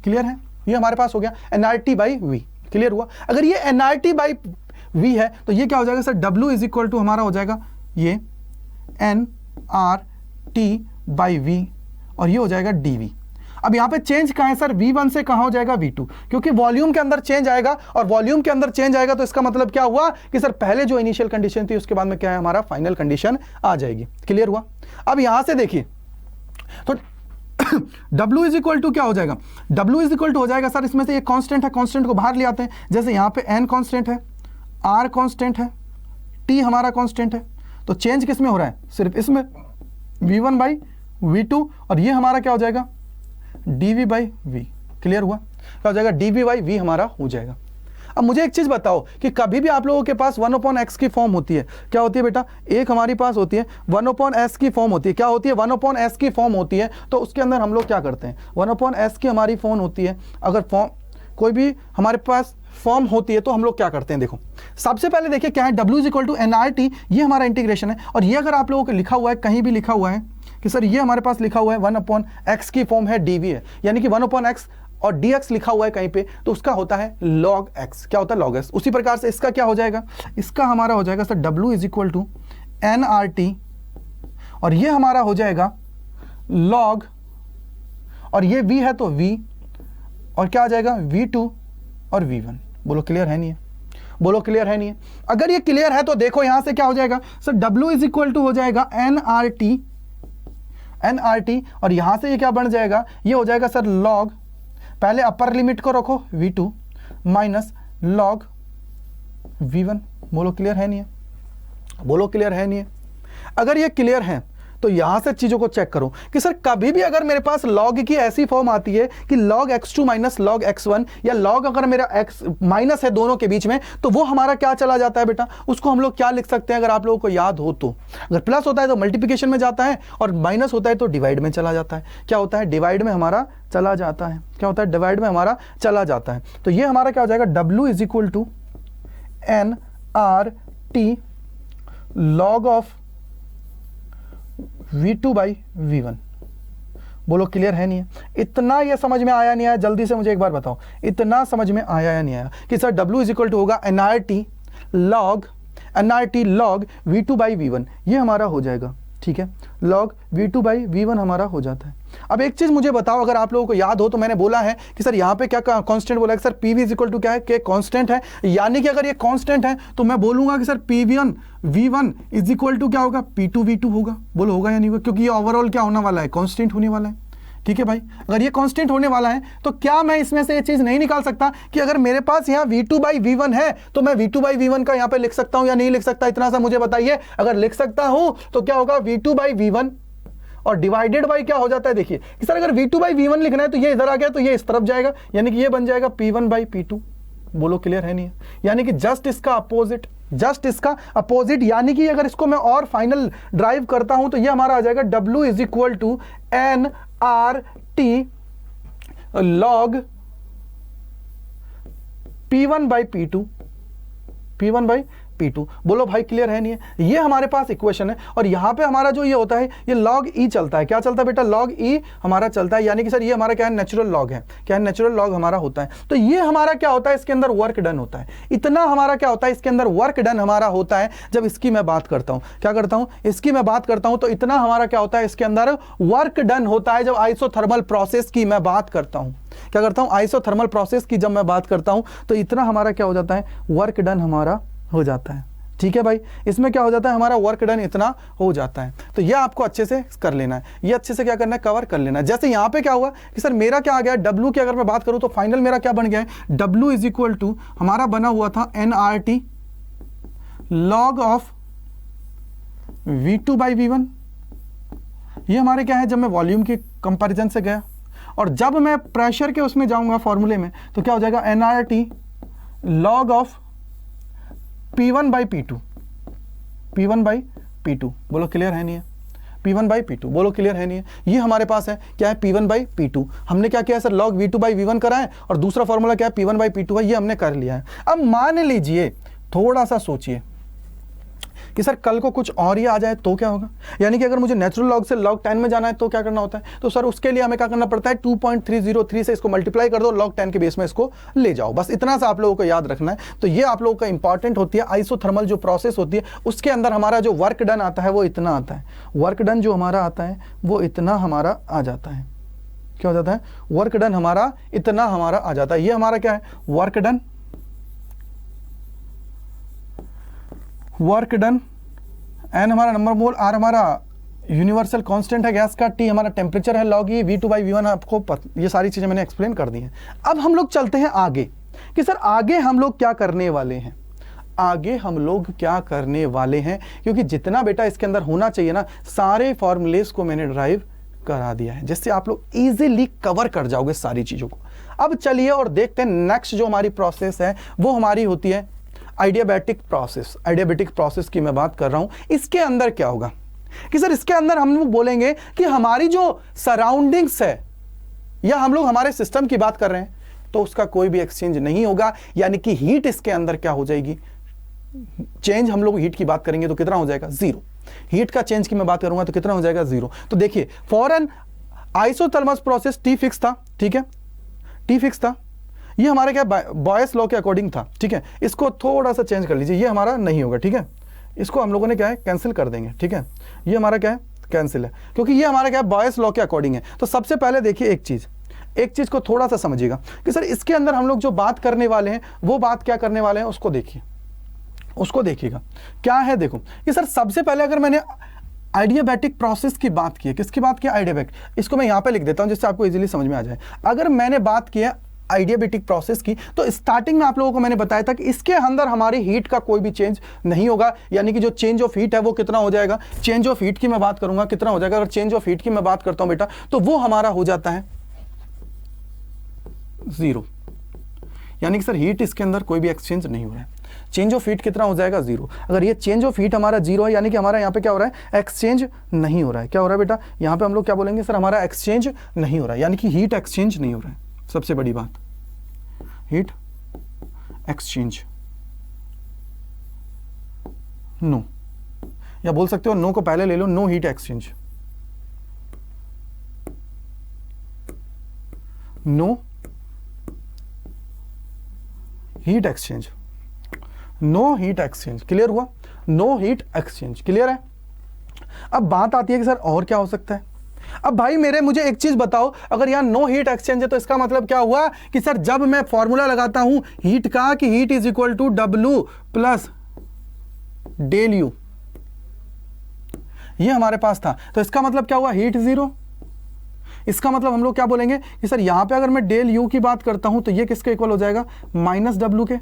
क्लियर है, ये हमारे पास हो गया nRT/V। क्लियर हुआ। अगर ये nRT/V है तो ये क्या हो जाएगा sir, W is equal to हमारा हो जाएगा ये nRT/V और ये हो जाएगा dV। अब यहां पे चेंज कहां है सर, V1 से कहां हो जाएगा V2, क्योंकि वॉल्यूम के अंदर चेंज आएगा। और वॉल्यूम के अंदर चेंज आएगा तो इसका मतलब क्या हुआ कि सर पहले जो इनिशियल कंडीशन थी उसके बाद में क्या है, हमारा फाइनल कंडीशन आ जाएगी। क्लियर हुआ। अब यहां से देखिए तो W इज इक्वल टू क्या हो जाएगा, W इज इक्वल टू हो जाएगा सर, इसमें से ये कांस्टेंट है, कांस्टेंट को बाहर ले आते हैं। जैसे यहां पे N कांस्टेंट है R कांस्टेंट है, T हमारा कांस्टेंट है, तो चेंज किस में हो रहा है? सिर्फ इसमें, V1 बाई V2, और ये हमारा क्या हो जाएगा? dV by V। क्लियर हुआ? क्या हो जाएगा? dV बाई V हमारा हो जाएगा। अब मुझे एक चीज बताओ कि कभी भी आप लोगों के पास 1/x की फॉर्म होती है, क्या होती है बेटा? एक हमारे पास होती है 1/s की फॉर्म होती है। क्या होती है? 1/s की फॉर्म होती है। तो उसके अंदर हम लोग क्या करते हैं? 1/s की हमारी फॉर्म होती है। अगर फॉर्म कोई भी हमारे पास फॉर्म होती है तो हम लोग क्या करते हैं? देखो, सबसे पहले देखिए क्या है, W इक्वल टू NRT, ये हमारा इंटीग्रेशन है। और ये अगर आप लोगों को लिखा हुआ है, कहीं भी लिखा हुआ है कि सर ये हमारे पास लिखा हुआ है 1/x की फॉर्म है, dV है, यानी कि 1/x और dx लिखा हुआ है कहीं पे, तो उसका होता है log x। क्या होता है? log x। उसी प्रकार से इसका क्या हो जाएगा? इसका हमारा हो जाएगा sir W is equal to NRT, और ये हमारा हो जाएगा log, और ये V है तो V, और क्या आ जाएगा? V2 और V1। बोलो क्लियर है नहीं है? बोलो क्लियर है नहीं है? अगर ये क्लियर है तो देखो यहां से क्या हो जाएगा sir? W is equal to हो जाएगा NRT, और यहां से ये क्या बन जाएगा? ये हो जाएगा सर log, पहले अपर लिमिट को रखो V2 माइनस log V1। बोलो क्लियर है नहीं है? बोलो क्लियर है नहीं है? अगर ये क्लियर है तो यहां से चीजों को चेक करो कि सर कभी भी अगर मेरे पास log की ऐसी फॉर्म आती है कि log x2 minus log x1, या log अगर मेरा x माइनस है दोनों के बीच में, तो वो हमारा क्या चला जाता है बेटा? उसको हम लोग क्या लिख सकते हैं अगर आप लोगों को याद हो तो? अगर प्लस होता है तो मल्टीप्लिकेशन में जाता है, और माइनस होता है तो डिवाइड में चला जाता है। क्या होता है? डिवाइड में हमारा चला जाता है। क्या होता है? डिवाइड में हमारा चला जाता है। तो ये हमारा क्या हो जाएगा? W is equal to NRT log of V2 by V1। बोलो क्लियर है नहीं है? इतना ये समझ में आया नहीं आया? जल्दी से मुझे एक बार बताओ, इतना समझ में आया या नहीं आया कि sir W is equal to होगा NRT log V2 by V1, ये हमारा हो जाएगा। ठीक है, log V2 बाई V1 हमारा हो जाता है। अब एक चीज मुझे बताओ, अगर आप लोगों को याद हो तो मैंने बोला है कि सर यहाँ पे क्या कांस्टेंट बोला है? Sir PV is equal to क्या है? के कांस्टेंट है, यानी कि अगर ये कांस्टेंट है तो मैं बोलूंगा कि sir P1 V1 is equal to क्या होगा? P2 V2 होगा। बोलो होगा या नहीं होगा? क्योंकि ये ओवरऑल क्या होने वाला है? कांस्टेंट होने वाला है। ठीक है भाई, अगर ये कांस्टेंट होने वाला है तो क्या मैं इसमें से ये चीज नहीं निकाल सकता कि अगर मेरे पास यहाँ V2 बाई V1 है तो मैं V2 बाई V1 का यहाँ पे लिख सकता हूं या नहीं लिख सकता? इतना सा मुझे बताइए। अगर लिख सकता हूं तो क्या होगा? V2 बाई V1, और डिवाइडेड बाई क्या हो जाता है? देखिए कि सर अगर V2 बाई V1 लिखना है तो ये इधर आ गया तो ये इस तरफ जाएगा, यानी कि ये बन जाएगा P1 बाई P2। बोलो क्लियर है नहीं है? यानी कि जस्ट इसका अपोजिट, यानी कि अगर इसको मैं और फाइनल ड्राइव करता हूं तो ये हमारा आ जाएगा W is equal to NRT log P1 by P2। बोलो भाई क्लियर है नहीं है? ये हमारे पास इक्वेशन है, और यहां पे हमारा जो ये होता है ये log E चलता है। क्या चलता है बेटा? log E हमारा चलता है, यानी कि सर ये हमारा क्या है? नेचुरल लॉग है। क्या है? नेचुरल लॉग हमारा होता है। तो ये हमारा क्या होता है? इसके अंदर वर्क डन होता है। इतना हमारा क्या होता है? इसके अंदर वर्क डन हमारा होता है। जब इसकी मैं बात करता हूं, क्या करता हूं? इसकी मैं बात करता हूं तो इतना हमारा क्या होता है? इसके अंदर वर्क डन होता है। जब आइसोथर्मल प्रोसेस की मैं बात करता हूं, क्या करता हूं? आइसोथर्मल प्रोसेस की जब मैं बात करता हूं तो इतना हमारा क्या हो जाता है? वर्क डन हमारा हो जाता है। ठीक है भाई, इसमें क्या हो जाता है? हमारा वर्क डन इतना हो जाता है। तो ये आपको अच्छे से कर लेना है, ये अच्छे से क्या करना है? कवर कर लेना है। जैसे यहाँ पे क्या हुआ कि सर मेरा क्या आ गया? W की अगर मैं बात करूं तो फाइनल मेरा क्या बन गया है? W इज इक्वल टू हमारा बना हुआ था NRT log of V2 by V1। ये हमारे क्या है? जब मैं वॉल्यूम की कंपैरिजन से गया, और जब मैं प्रेशर के उसमें जाऊंगा फॉर्मूले में, तो क्या हो जाएगा? NRT log of P1 by P2। बोलो क्लियर है नहीं है? P1 by P2। बोलो क्लियर है नहीं है? ये हमारे पास है क्या है? P1 by P2। हमने क्या किया sir? log V2 by V1 करा है, और दूसरा फॉर्मूला क्या है? P1 बाई P2 है, ये हमने कर लिया है। अब मान लीजिए, थोड़ा सा सोचिए कि सर कल को कुछ और ही आ जाए तो क्या होगा? यानी कि अगर मुझे नेचुरल लॉग से log 10 में जाना है तो क्या करना होता है? तो सर उसके लिए हमें क्या करना पड़ता है? 2.303 से इसको मल्टीप्लाई कर दो, log 10 के बेस में इसको ले जाओ। बस इतना सा आप लोगों को याद रखना है। तो ये आप लोगों का इंपॉर्टेंट होती है। आइसोथर्मल जो प्रोसेस होती है उसके अंदर हमारा जो वर्क डन आता है वो इतना आता है। वर्क डन जो हमारा आता है वो इतना हमारा आ जाता है। क्या हो जाता है? वर्क डन हमारा इतना हमारा आ जाता है। ये हमारा क्या है? वर्क डन एन हमारा नंबर मोल, आर हमारा यूनिवर्सल कांस्टेंट है गैस का, टी हमारा टेम्परेचर है, log E V2 by V1 आपको ये सारी चीजें मैंने एक्सप्लेन कर दी हैं। अब हम लोग चलते हैं आगे कि सर आगे हम लोग क्या करने वाले हैं। आगे हम लोग क्या करने वाले हैं, क्योंकि जितना बेटा इसके अंदर होना चाहिए ना, सारे फॉर्मूलेस को मैंने ड्राइव करा दिया है, जिससे आप लोग इजीली कवर कर जाओगे सारी चीजों को। अब चलिए और देखते हैं नेक्स्ट जो हमारी प्रोसेस है वो हमारी होती है आइडियाबैटिक प्रोसेस। आइडियाबैटिक प्रोसेस की मैं बात कर रहा हूं। इसके अंदर क्या होगा कि सर इसके अंदर हम लोग बोलेंगे कि हमारी जो सराउंडिंग्स है या हम लोग हमारे सिस्टम की बात कर रहे हैं तो उसका कोई भी एक्सचेंज नहीं होगा, यानी कि हीट इसके अंदर क्या हो जाएगी, चेंज हम लोग हीट की बात करेंगे तो कितना हो जाएगा, जीरो। हीट का चेंज की मैं बात करूंगा तो कितना हो जाएगा, जीरो। तो देखिए for an isothermal process T fix था, ठीक है, टी फिक्स था, ये हमारे क्या बॉयस लॉ के अकॉर्डिंग था, ठीक है। इसको थोड़ा सा चेंज कर लीजिए, ये हमारा नहीं होगा, ठीक है, इसको हम लोगों ने क्या है कैंसिल कर देंगे, ठीक है, ये हमारा क्या है कैंसिल है, क्योंकि ये हमारा क्या है बॉयस लॉ के अकॉर्डिंग है। तो सबसे पहले देखिए एक चीज को थोड़ा सा समझिएगा कि सर इसके अंदर हम लोग जो बात करने वाले हैं वो बात क्या करने वाले हैं, उसको देखिए, उसको देखिएगा क्या है। देखो कि सर सबसे पहले अगर मैंने आइडियाबैटिक प्रोसेस की बात की है, किसकी बात की, आइडियाबैटिक, इसको मैं यहां पे लिख देता हूं जिससे आपको इजीली समझ में आ जाए। अगर मैंने बात की है आइडियाबैटिक प्रोसेस की, तो स्टार्टिंग में आप लोगों को मैंने बताया था कि इसके अंदर हमारी हीट का कोई भी चेंज नहीं होगा, यानी कि जो चेंज ऑफ हीट है वो कितना हो जाएगा, चेंज ऑफ हीट की मैं बात करूंगा कितना हो जाएगा, अगर चेंज ऑफ हीट की मैं बात करता हूं बेटा तो वो हमारा हो जाता है जीरो, यानी कि सर हीट इसके अंदर कोई भी एक्सचेंज नहीं हो रहा है। चेंज ऑफ हीट कितना हो जाएगा, जीरो। अगर ये चेंज ऑफ हीट हमारा जीरो है, यानी कि हमारा यहाँ पे क्या हो रहा है, एक्सचेंज नहीं हो रहा है। क्या हो रहा है बेटा, यहाँ पे हम लोग क्या बोलेंगे, सर हमारा एक्सचेंज नहीं हो रहा है, यानी कि हीट एक्सचेंज नहीं हो रहा है। सबसे बड़ी बात, हीट एक्सचेंज नो, या बोल सकते हो नो को पहले ले लो, no heat exchange, no heat exchange, no heat exchange. Clear हुआ, नो हीट एक्सचेंज, क्लियर है। अब बात आती है कि सर और क्या हो सकता है। अब भाई मुझे एक चीज बताओ, अगर यहां नो हीट एक्सचेंज है तो इसका मतलब क्या हुआ कि सर जब मैं फॉर्मूला लगाता हूं हीट का कि heat is equal to W plus del U, ये हमारे पास था, तो इसका मतलब क्या हुआ, हीट जीरो। इसका मतलब हम लोग क्या बोलेंगे कि सर यहां पे अगर मैं डेल यू की बात करता हूं तो ये किसके इक्वल हो जाएगा, माइनस डब्ल्यू के,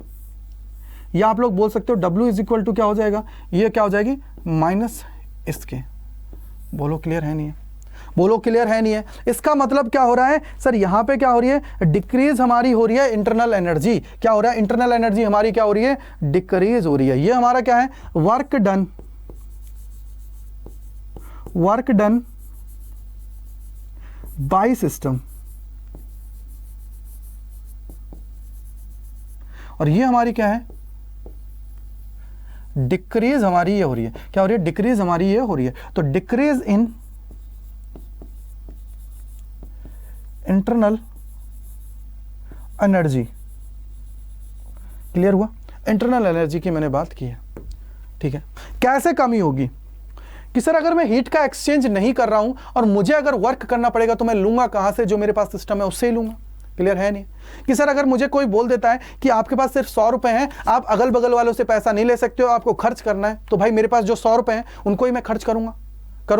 या आप लोग बोल सकते हो W इज इक्वल टू क्या हो जाएगा, ये क्या हो जाएगी माइनस इसके। बोलो क्लियर है नहीं है, बोलो क्लियर है नहीं है। इसका मतलब क्या हो रहा है सर, यहां पे क्या हो रही है, डिक्रीज हमारी हो रही है इंटरनल एनर्जी। क्या हो रहा है, इंटरनल एनर्जी हमारी क्या हो रही है, डिक्रीज हो रही है। ये हमारा क्या है, work done, work done by system, और ये हमारी क्या है, डिक्रीज हमारी ये हो रही है। क्या हो रही है, डिक्रीज हमारी ये हो रही है। तो decrease in internal energy, clear हुआ, इंटरनल एनर्जी की मैंने बात की है, ठीक है। कैसे कमी होगी कि सर अगर मैं हीट का एक्सचेंज नहीं कर रहा हूं और मुझे अगर वर्क करना पड़ेगा तो मैं लूंगा कहां से, जो मेरे पास सिस्टम है उससे ही लूंगा। क्लियर है नहीं कि सर अगर मुझे कोई बोल देता है कि आपके पास सिर्फ 100 रुपए हैं, आप अगल बगल वालों से पैसा नहीं ले सकते हो, आपको खर्च करना है, तो भाई मेरे पास जो 100 रुपए हैं उनको ही मैं खर्च करूंगा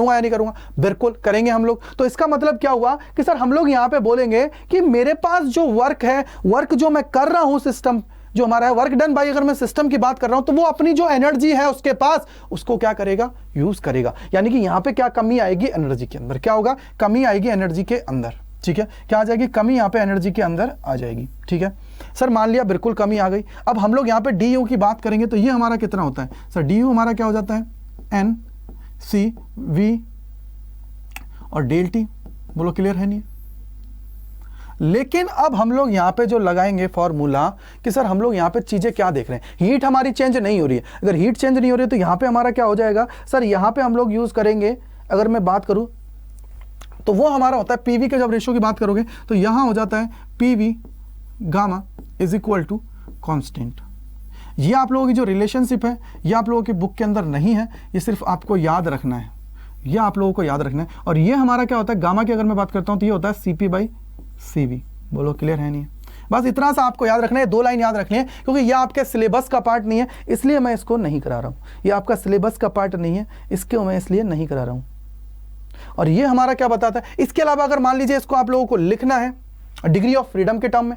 या नहीं करूंगा, बिल्कुल करेंगे हम लोग। तो इसका मतलब क्या हुआ कि सर हम लोग यहां पे बोलेंगे कि मेरे पास जो वर्क है, वर्क जो मैं कर रहा हूं, सिस्टम जो हमारा है, वर्क डन बाय, अगर मैं सिस्टम की बात कर रहा हूं तो वो अपनी जो एनर्जी है उसके पास, उसको क्या करेगा, यूज करेगा। यानी कि यहां पे क्या कमी आएगी, एनर्जी के अंदर क्या होगा, कमी आएगी एनर्जी के अंदर, ठीक है। क्या आ जाएगी, कमी यहां पे एनर्जी के अंदर आ जाएगी, ठीक है। सर मान लिया बिल्कुल कमी आ गई। अब हम लोग यहां पे डी यू की बात करेंगे तो ये हमारा कितना होता है सर, डी यू हमारा क्या हो जाता है, एन सी वी और डेल टी। बोलो क्लियर है नहीं। लेकिन अब हम लोग यहां पे जो लगाएंगे फॉर्मूला कि सर हम लोग यहां पे चीजें क्या देख रहे हैं, हीट हमारी चेंज नहीं हो रही है। अगर हीट चेंज नहीं हो रही है तो यहां पे हमारा क्या हो जाएगा सर, यहां पे हम लोग यूज करेंगे, अगर मैं बात करूं तो वो हमारा होता है पीवी के, जब रेशियो की बात करोगे तो यहां हो जाता है PV gamma is equal to constant. ये आप लोगों की जो रिलेशनशिप है ये आप लोगों की बुक के अंदर नहीं है, ये सिर्फ आपको याद रखना है, ये आप लोगों को याद रखना है। और ये हमारा क्या होता है, गामा की अगर मैं बात करता हूं तो ये होता है CP बाई CV। बोलो क्लियर है नहीं है। बस इतना सा आपको याद रखना है, 2 लाइन याद रखनी है, क्योंकि ये आपके सिलेबस का पार्ट नहीं है इसलिए मैं इसको नहीं करा रहा हूं। ये आपका सिलेबस का पार्ट नहीं है, इसको मैं इसलिए नहीं करा रहा हूं। और ये हमारा क्या बताता है। इसके अलावा अगर मान लीजिए इसको आप लोगों को लिखना है डिग्री ऑफ फ्रीडम के टर्म में,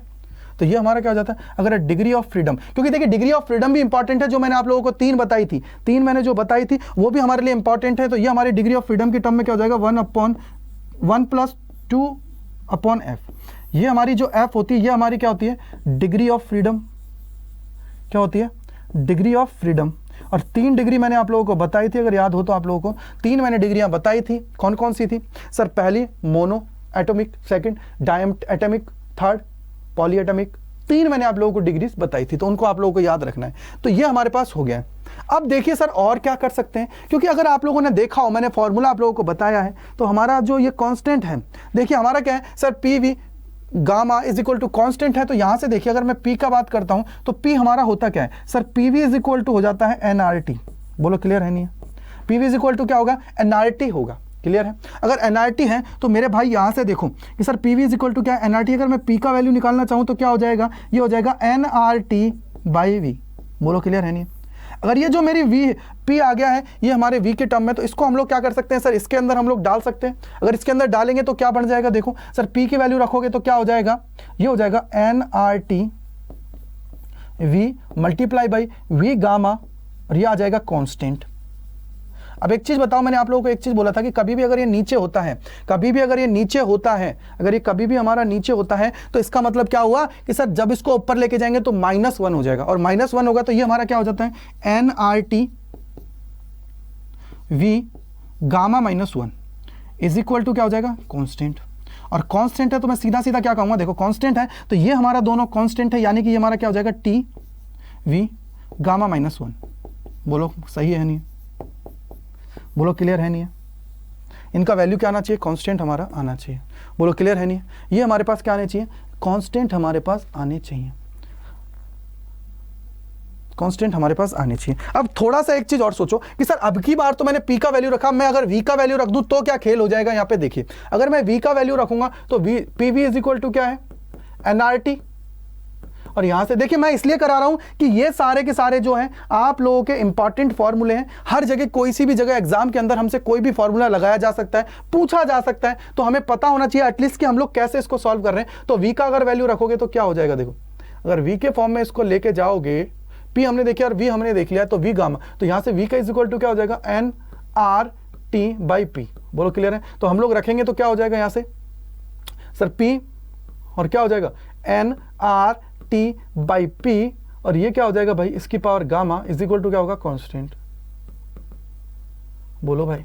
तो ये हमारा क्या हो जाता है, अगर डिग्री ऑफ फ्रीडम, क्योंकि देखिए डिग्री ऑफ फ्रीडम भी इंपॉर्टेंट है, जो मैंने आप लोगों को 3 बताई थी, 3 मैंने जो बताई थी वो भी हमारे लिए इंपॉर्टेंट है। तो ये हमारी डिग्री ऑफ फ्रीडम की टर्म में क्या हो जाएगा, 1/1 + 2/f। ये हमारी जो f होती है ये हमारी क्या होती है, डिग्री ऑफ फ्रीडम, क्या होती है, डिग्री ऑफ फ्रीडम। और 3 डिग्री मैंने आप लोगों को बताई थी, अगर याद हो तो आप लोगों को 3 मैंने डिग्रियां बताई थी, कौन कौन सी थी सर, पहली monoatomic, second diatomic, third polyatomic, 3 मैंने आप लोगों को डिग्रीज बताई थी, तो उनको आप लोगों को याद रखना है। तो ये हमारे पास हो गया है। अब देखिए सर और क्या कर सकते हैं, क्योंकि अगर आप लोगों ने देखा हो, मैंने फॉर्मूला आप लोगों को बताया है, तो हमारा जो ये कांस्टेंट है, देखिए हमारा क्या है sir, P V gamma is equal to constant है। तो यहां से देखिए अगर मैं पी का बात करता हूं तो पी हमारा होता क्या है sir, P V is equal to हो जाता है एनआरटी। बोलो क्लियर है नहीं है, P V is equal to क्या होगा, एनआरटी होगा। क्लियर है, अगर एनआरटी है तो मेरे भाई यहां से देखो कि sir P V is equal to क्या है, एनआरटी। अगर मैं पी का वैल्यू निकालना चाहूं तो क्या हो जाएगा, ये हो जाएगा एनआरटी बाई वी। बोलो क्लियर है नहीं है। अगर ये जो मेरी वी पी आ गया है ये हमारे वी के टर्म में, तो इसको हम लोग क्या कर सकते हैं सर, इसके अंदर हम लोग डाल सकते हैं। अगर इसके अंदर डालेंगे तो क्या बन जाएगा, देखो सर पी की वैल्यू रखोगे तो क्या हो जाएगा, ये हो जाएगा N R T V multiply by V gamma, और ये आ जाएगा कांस्टेंट। अब एक चीज बताओ, मैंने आप लोगों को एक चीज बोला था कि कभी भी अगर ये नीचे होता है, कभी भी अगर ये नीचे होता है, अगर ये कभी भी हमारा नीचे होता है तो इसका मतलब क्या हुआ कि सर जब इसको ऊपर लेके जाएंगे तो -1 हो जाएगा, और -1 होगा तो ये हमारा क्या हो जाता है, N R T V gamma -1 is equal to क्या हो जाएगा, कांस्टेंट। और कांस्टेंट है तो मैं सीधा सीधा क्या कहूंगा, देखो कांस्टेंट है तो ये हमारा दोनों कांस्टेंट है, यानी कि ये हमारा क्या हो जाएगा, टी वी गामा -1। बोलो सही है नहीं, बोलो क्लियर है नहीं है। इनका वैल्यू क्या आना चाहिए, कांस्टेंट हमारा आना चाहिए। बोलो क्लियर है नहीं है। ये हमारे पास क्या आने चाहिए, कांस्टेंट हमारे पास आने चाहिए, कांस्टेंट हमारे पास आने चाहिए। अब थोड़ा सा एक चीज और सोचो कि सर अब की बार तो मैंने पी का वैल्यू रखा, मैं अगर वी का वैल्यू रख दूं तो क्या खेल हो जाएगा। यहाँ पे देखिए अगर मैं वी का वैल्यू रखूंगा तो P V is equal to क्या है, एनआरटी। और यहां से देखिए मैं इसलिए करा रहा हूं कि ये सारे के सारे जो हैं आप लोगों के इंपॉर्टेंट फॉर्मूले हैं। हर जगह कोई सी भी जगह एग्जाम के अंदर हमसे कोई भी फॉर्मूला लगाया जा सकता है, पूछा जा सकता है, तो हमें पता होना चाहिए एटलीस्ट कि हम लोग कैसे इसको सॉल्व कर रहे हैं। तो वी का अगर वैल्यू रखोगे तो क्या हो जाएगा, देखो अगर वी के फॉर्म में इसको लेके जाओगे, पी हमने देखा और वी हमने देख लिया, तो वी गामा, तो यहां से वी का इज इक्वल टू क्या हो जाएगा, N R T by P. बोलो क्लियर है। तो हम लोग रखेंगे तो क्या हो जाएगा यहां से सर पी, और क्या हो जाएगा N R T by P, और ये क्या हो जाएगा भाई, इसकी power gamma is equal to क्या होगा, कांस्टेंट। बोलो भाई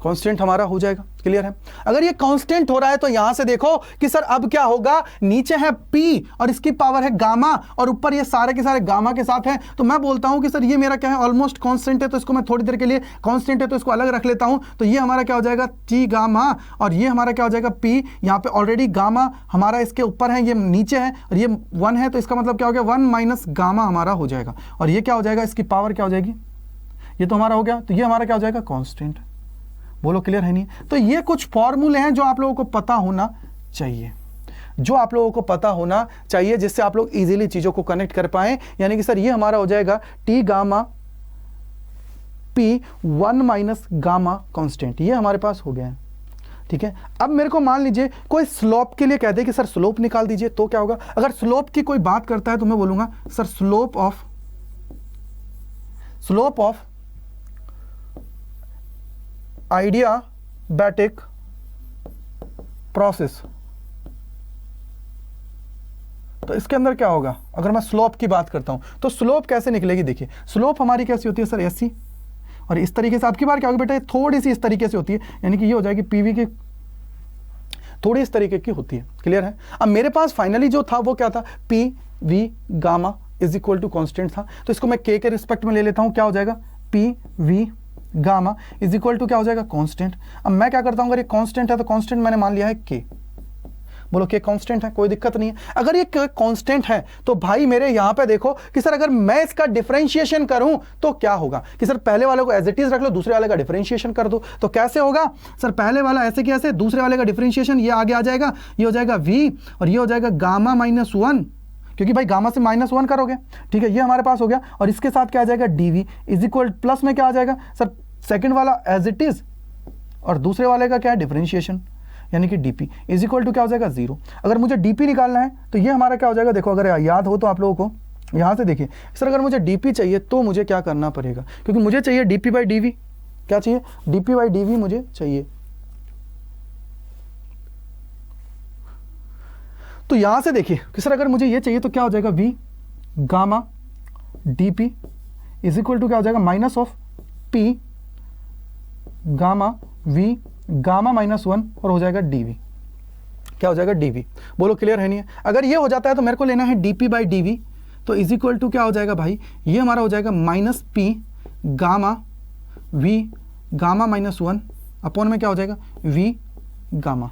कांस्टेंट हमारा हो जाएगा। क्लियर है। अगर ये कांस्टेंट हो रहा है तो यहां से देखो कि सर अब क्या होगा, नीचे है पी और इसकी पावर है गामा, और ऊपर ये सारे के सारे गामा के साथ है, तो मैं बोलता हूं कि सर ये मेरा क्या है, ऑलमोस्ट कांस्टेंट है, तो इसको मैं थोड़ी देर के लिए कांस्टेंट है तो इसको अलग रख लेता हूं। तो ये हमारा क्या हो जाएगा, टी गामा, और ये हमारा क्या हो जाएगा, पी। यहां पे ऑलरेडी गामा हमारा इसके ऊपर है, ये नीचे है, और ये 1 है, तो इसका मतलब क्या हो गया, 1 माइनस गामा हमारा हो जाएगा, और ये क्या हो जाएगा, इसकी पावर क्या हो जाएगी, ये तो हमारा हो गया, तो ये हमारा क्या हो जाएगा, कांस्टेंट। बोलो क्लियर है नहीं। तो ये कुछ फॉर्मूले हैं जो आप लोगों को पता होना चाहिए, जो आप लोगों को पता होना चाहिए, जिससे आप लोग इजीली चीजों को कनेक्ट कर पाए। यानी कि सर ये हमारा हो जाएगा T gamma P 1 minus gamma constant, ये हमारे पास हो गया है। ठीक है। अब मेरे को मान लीजिए कोई स्लोप के लिए कहते हैं कि सर स्लोप निकाल दीजिए, तो क्या होगा, अगर स्लोप की कोई बात करता है तो मैं बोलूंगा सर स्लोप ऑफ आइडियाबैटिक प्रोसेस। तो इसके अंदर क्या होगा, अगर मैं स्लोप की बात करता हूं तो स्लोप कैसे निकलेगी, देखिए स्लोप हमारी कैसी होती है सर, ऐसी, और इस तरीके से। आपकी बार क्या होगी बेटा, थोड़ी सी इस तरीके से होती है, यानी कि ये हो जाएगी पीवी की थोड़ी इस तरीके की होती है। क्लियर है। अब मेरे पास फाइनली जो था वो क्या था, P V gamma is equal to constant था, तो इसको मैं के रिस्पेक्ट में ले लेता हूं, क्या हो जाएगा, P V gamma is equal to क्या हो जाएगा, कांस्टेंट। अब मैं क्या करता हूं, अगर ये कांस्टेंट है तो कांस्टेंट मैंने मान लिया है के। बोलो के कांस्टेंट है, कोई दिक्कत नहीं है। अगर ये कांस्टेंट है तो भाई मेरे यहां पे देखो कि सर अगर मैं इसका डिफरेंशिएशन करूं तो क्या होगा, कि सर पहले वाले को एज इट इज रख लो, दूसरे वाले का डिफरेंशिएशन कर दो। तो कैसे होगा सर, पहले वाला ऐसे कि ऐसे, दूसरे वाले का डिफरेंशिएशन ये आगे आ जाएगा, ये हो जाएगा वी, और ये हो जाएगा गामा -1, क्योंकि भाई गामा से -1 करोगे। ठीक है, ये हमारे पास हो गया, और इसके साथ क्या आ जाएगा, डीवी इज इक्वल प्लस में क्या आ जाएगा सर, सेकंड वाला एज इट इज, और दूसरे वाले का क्या है, डिफरेंशिएशन। यानी कि d P is equal to क्या हो जाएगा 0। अगर मुझे डी पी निकालना है तो ये हमारा क्या हो जाएगा, देखो अगर याद हो तो आप लोगों को यहाँ से देखिए सर, अगर मुझे डी पी चाहिए तो मुझे क्या करना पड़ेगा, क्योंकि मुझे चाहिए d P by d V, क्या चाहिए, d P by d V मुझे चाहिए। तो यहां से देखिए कि सर अगर मुझे ये चाहिए तो क्या हो जाएगा, V gamma d P is equal to क्या हो जाएगा, minus of P gamma V gamma -1 और हो जाएगा डीवी, क्या हो जाएगा डीवी। बोलो क्लियर है नहीं है। अगर ये हो जाता है तो मेरे को लेना है डीपी बाई डीवी, तो इज इक्वल टू क्या हो जाएगा भाई, ये हमारा हो जाएगा minus P gamma V gamma -1 upon में क्या हो जाएगा वी गामा।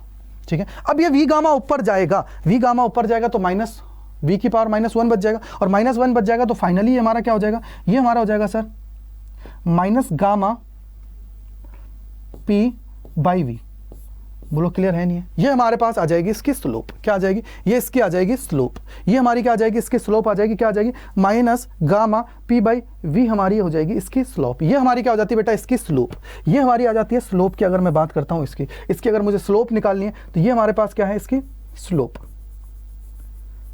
ठीक है, अब ये वी गामा ऊपर जाएगा, वी गामा ऊपर जाएगा तो माइनस वी की पावर -1 बच जाएगा, और -1 बच जाएगा तो फाइनली ये हमारा क्या हो जाएगा, ये हमारा हो जाएगा sir minus gamma P by V. बोलो क्लियर है नहीं है। ये हमारे पास आ जाएगी इसकी स्लोप, क्या आ जाएगी, ये इसकी आ जाएगी स्लोप, ये हमारी क्या आ जाएगी, इसकी स्लोप आ जाएगी, क्या आ जाएगी minus gamma P by V हमारी हो जाएगी इसकी स्लोप। ये हमारी क्या हो जाती है बेटा, इसकी स्लोप, ये हमारी आ जाती है स्लोप की। अगर मैं बात करता हूँ इसकी अगर मुझे स्लोप निकालनी है तो ये हमारे पास क्या है, इसकी स्लोप।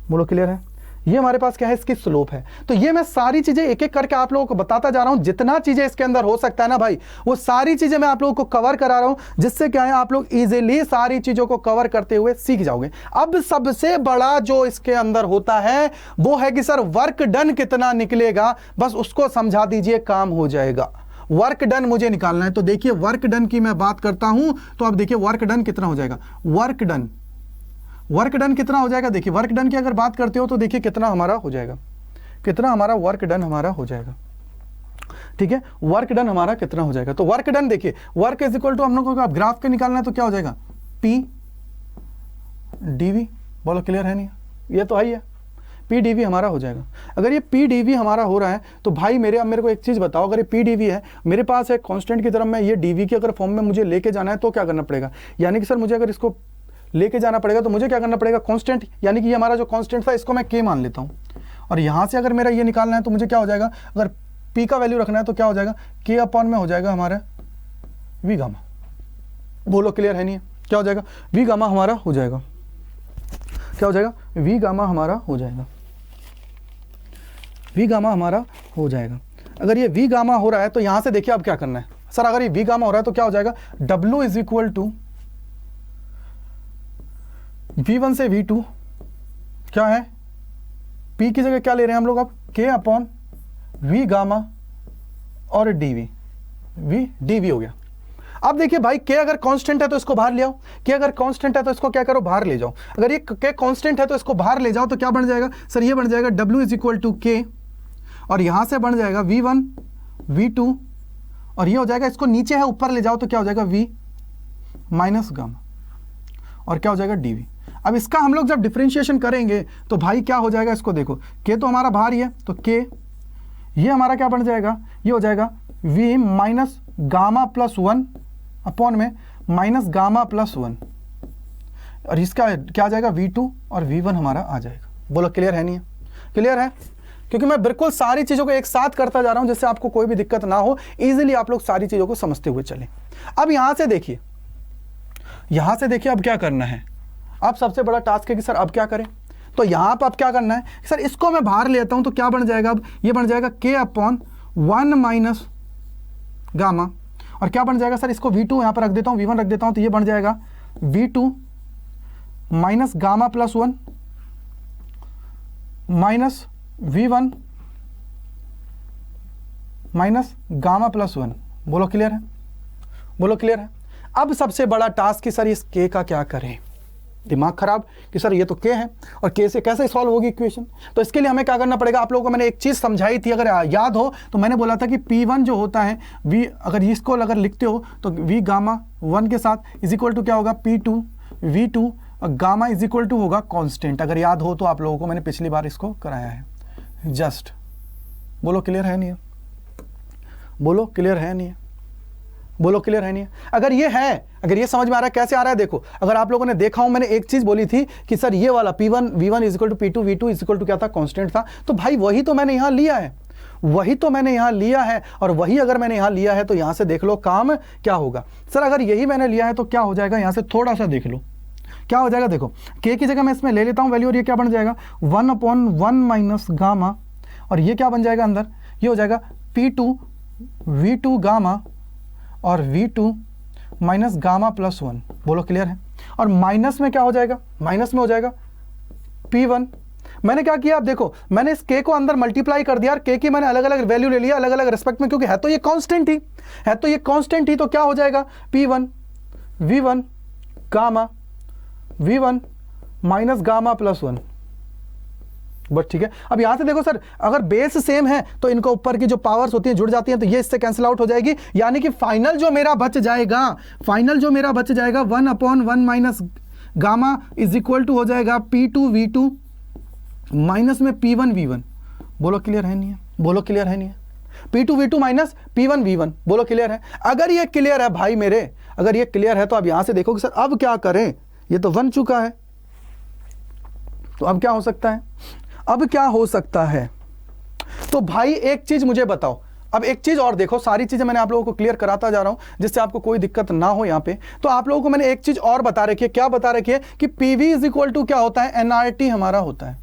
बोलो क्लियर है, ये हमारे पास क्या है, इसकी स्लोप है। तो ये मैं सारी चीजें एक एक करके आप लोगों को बताता जा रहा हूं, जितना चीजें इसके अंदर हो सकता है ना भाई, वो सारी चीजें मैं आप लोगों को कवर करा रहा हूं, जिससे क्या है आप लोग इजीली सारी चीजों को कवर करते हुए सीख जाओगे। अब सबसे बड़ा जो इसके अंदर होता है वो है कि सर वर्क डन कितना निकलेगा, बस उसको समझा दीजिए, काम हो जाएगा। वर्क डन मुझे निकालना है, तो देखिए वर्क डन की मैं बात करता हूं, तो अब देखिए वर्क डन कितना हो जाएगा, वर्क डन कितना हो जाएगा। देखिए वर्क डन की अगर बात करते हो तो देखिए कितना हमारा हो जाएगा, कितना हमारा वर्क डन हमारा हो जाएगा। ठीक है, वर्क डन हमारा कितना हो जाएगा, तो वर्क डन देखिए वर्क इज इक्वल टू हम लोगों को ग्राफ के निकालना है तो क्या हो जाएगा पी डीवी। बोलो क्लियर है नहीं, ये तो है ही है, पी डीवी हमारा हो जाएगा। अगर ये पी डीवी हमारा हो रहा है तो भाई मेरे को एक चीज बताओ, अगर ये पी डीवी है, मेरे पास है कांस्टेंट की तरफ में, ये डीवी की अगर फॉर्म में मुझे लेके जाना है तो क्या करना पड़ेगा, यानी कि सर मुझे अगर इसको लेके जाना पड़ेगा तो मुझे क्या करना पड़ेगा, कांस्टेंट, यानी कि ये हमारा जो कांस्टेंट था इसको मैं के मान लेता हूं, और यहां से अगर मेरा ये निकालना है तो मुझे क्या हो जाएगा, अगर पी का वैल्यू रखना है तो क्या हो जाएगा, के अपॉन में हो जाएगा हमारा वी गामा। बोलो क्लियर है नहीं है, क्या हो जाएगा वी गामा हमारा हो जाएगा, क्या हो जाएगा वी गामा हमारा हो जाएगा, वी गामा हमारा हो जाएगा। अगर ये वी गामा हो रहा है तो यहां से देखिए अब क्या करना है सर, अगर ये वी गामा हो रहा है तो क्या हो जाएगा, W is equal to V1 से V2 क्या है, P की जगह क्या ले रहे हैं हम लोग अब, K अपॉन V गामा और dV हो गया। अब देखिए भाई K अगर कांस्टेंट है तो इसको बाहर ले आओ, K अगर कांस्टेंट है तो इसको क्या करो बाहर ले जाओ। अगर ये K कांस्टेंट है तो इसको बाहर ले जाओ तो क्या बन जाएगा सर, ये बन जाएगा W is equal to K, और यहां से बन जाएगा V1 V2, और ये हो जाएगा, इसको नीचे है ऊपर ले जाओ तो क्या हो जाएगा V माइनस गामा, और क्या हो जाएगा dV। अब इसका हम लोग जब डिफरेंशिएशन करेंगे तो भाई क्या हो जाएगा, इसको देखो K तो हमारा बाहर ही है, तो K ये हमारा क्या बन जाएगा, ये हो जाएगा V minus gamma plus 1 upon में माइनस गामा प्लस 1, और इसका क्या आ जाएगा V2 और V1 हमारा आ जाएगा। बोलो क्लियर है नहीं है, क्लियर है, क्योंकि मैं बिल्कुल सारी चीज़ों को एक साथ करता जा रहा हूं जिससे आपको कोई भी दिक्कत ना हो, इजीली आप लोग सारी चीज़ों को समझते हुए चलें। अब यहां से देखिए अब क्या करना है, अब सबसे बड़ा टास्क है कि सर अब क्या करें, तो यहां पर अब क्या करना है सर, इसको मैं बाहर लेता हूं तो क्या बन जाएगा, अब ये बन जाएगा K अपॉन 1 माइनस गामा, और क्या बन जाएगा सर, इसको V2 यहां पर रख देता हूं, V1 रख देता हूं, तो ये बन जाएगा V2 minus gamma plus 1 minus V1 minus gamma plus 1। बोलो क्लियर है, बोलो क्लियर है। अब सबसे बड़ा टास्क कि सर इस K का क्या करें, दिमाग खराब कि सर ये तो K है और K से कैसे सॉल्व होगी इक्वेशन। तो इसके लिए हमें क्या करना पड़ेगा, आप लोगों को मैंने एक चीज़ समझाई थी, अगर याद हो तो मैंने बोला था कि P1 जो होता है V, अगर इसको अगर लिखते हो तो V गामा 1 के साथ इज इक्वल टू क्या होगा P2 V2, और गामा इज इक्वल टू होगा कांस्टेंट। अगर याद हो तो आप लोगों को मैंने पिछली बार इसको कराया है जस्ट। बोलो क्लियर है नहीं है, बोलो क्लियर है नहीं है, बोलो क्लियर है नहीं है। अगर ये है, अगर ये समझ में आ रहा है कैसे आ रहा है, देखो अगर आप लोगों ने देखा हो, मैंने एक चीज बोली थी कि सर ये वाला P1 V1 is equal to P2 V2 is equal to क्या था, कांस्टेंट था, तो भाई वही तो मैंने यहां लिया है। वही तो मैंने यहां लिया है, और वही अगर मैंने यहां लिया है तो यहां से देख लो काम क्या होगा। सर अगर यही मैंने लिया है तो क्या हो जाएगा, यहां से थोड़ा सा देख लो क्या हो जाएगा। देखो k की जगह मैं इसमें ले लेता हूं वैल्यू, और ये क्या बन जाएगा 1/1 माइनस गामा, और ये क्या बन जाएगा अंदर, ये हो जाएगा P2 V2 गामा और V2 माइनस गामा प्लस 1। बोलो क्लियर है। और माइनस में क्या हो जाएगा, माइनस में हो जाएगा P1। मैंने क्या किया, आप देखो मैंने इस k को अंदर मल्टीप्लाई कर दिया, और k की मैंने अलग अलग वैल्यू ले लिया अलग अलग रेस्पेक्ट में, क्योंकि है तो ये कांस्टेंट ही, है तो ये कांस्टेंट ही, तो क्या हो जाएगा P1 V1 gamma V1 minus gamma plus 1। बस ठीक है। अब यहां से देखो सर, अगर बेस सेम है तो इनको ऊपर की जो पावर्स होती हैं जुड़ जाती हैं, तो ये इससे कैंसिल आउट हो जाएगी, यानी कि फाइनल जो मेरा बच जाएगा, फाइनल जो मेरा बच जाएगा 1/1 minus gamma is equal to हो जाएगा P2 V2 माइनस में P1 V1। बोलो क्लियर है नहीं है, बोलो क्लियर है नहीं है, P2 V2 minus P1 V1। बोलो क्लियर है। अगर ये क्लियर है भाई मेरे, अगर ये क्लियर है तो अब यहां से देखो कि सर अब क्या करें, ये तो बन चुका है, तो अब क्या हो सकता है, अब क्या हो सकता है। तो भाई एक चीज मुझे बताओ, अब एक चीज और देखो, सारी चीजें मैंने आप लोगों को क्लियर कराता जा रहा हूं जिससे आपको कोई दिक्कत ना हो यहां पे। तो आप लोगों को मैंने एक चीज और बता रखी है, क्या बता रखी है कि PV इज इक्वल टू क्या होता है, NRT हमारा होता है।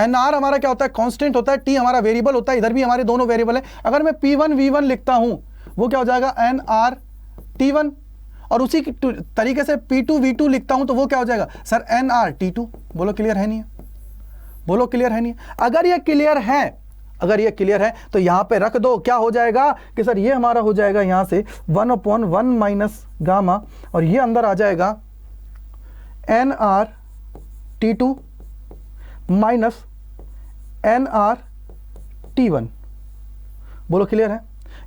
NR हमारा क्या होता है, कांस्टेंट होता है, T हमारा वेरिएबल होता है, इधर भी हमारे दोनों वेरिएबल है। अगर मैं P1 V1 लिखता हूं वो क्या हो जाएगा NRT1, और उसी तरीके से P2 V2 लिखता हूं तो वो क्या हो जाएगा सर NRT2। बोलो क्लियर है नहीं है, बोलो क्लियर है नहीं है। अगर ये क्लियर है, अगर ये क्लियर है तो यहां पे रख दो, क्या हो जाएगा कि सर ये हमारा हो जाएगा यहां से 1/1 माइनस गामा, और ये अंदर आ जाएगा NRT2 माइनस NRT1। बोलो क्लियर है।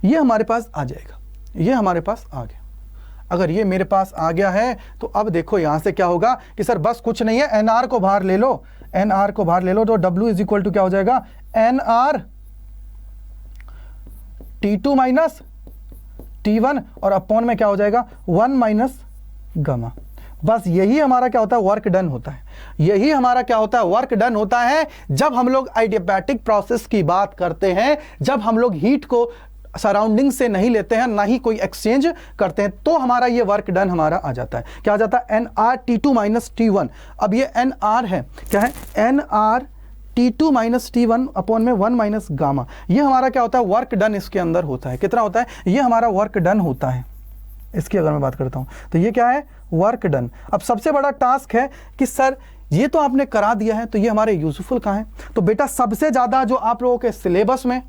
ये हमारे पास आ जाएगा, ये हमारे पास आ गया। अगर ये मेरे पास आ गया है तो अब देखो यहां से क्या होगा कि सर बस कुछ नहीं है, NR को बाहर ले लो, NR को बाहर ले लो, तो W इज इक्वल टू क्या हो जाएगा NRT2 माइनस T1, और अपॉन में क्या हो जाएगा 1 माइनस गामा। बस यही हमारा क्या होता है, वर्क डन होता है। यही हमारा क्या होता है, वर्क डन होता है जब हम लोग एडियाबैटिक प्रोसेस की बात करते हैं, जब हम लोग हीट को सराउंडिंग से नहीं लेते हैं, ना ही कोई एक्सचेंज करते हैं, तो हमारा ये वर्क डन हमारा आ जाता है। क्या आ जाता है NRT2 माइनस T1। अब ये NR है, क्या है NRT2 माइनस T1 अपॉन में 1 माइनस गामा। ये हमारा क्या होता है, वर्क डन इसके अंदर होता है। कितना होता है, ये हमारा वर्क डन होता है। इसकी अगर मैं बात करता हूं तो ये क्या है, वर्क डन। अब सबसे बड़ा टास्क है कि सर ये तो आपने करा दिया है, तो ये हमारे यूजफुल कहां है। तो बेटा सबसे ज्यादा जो आप लोगों के सिलेबस में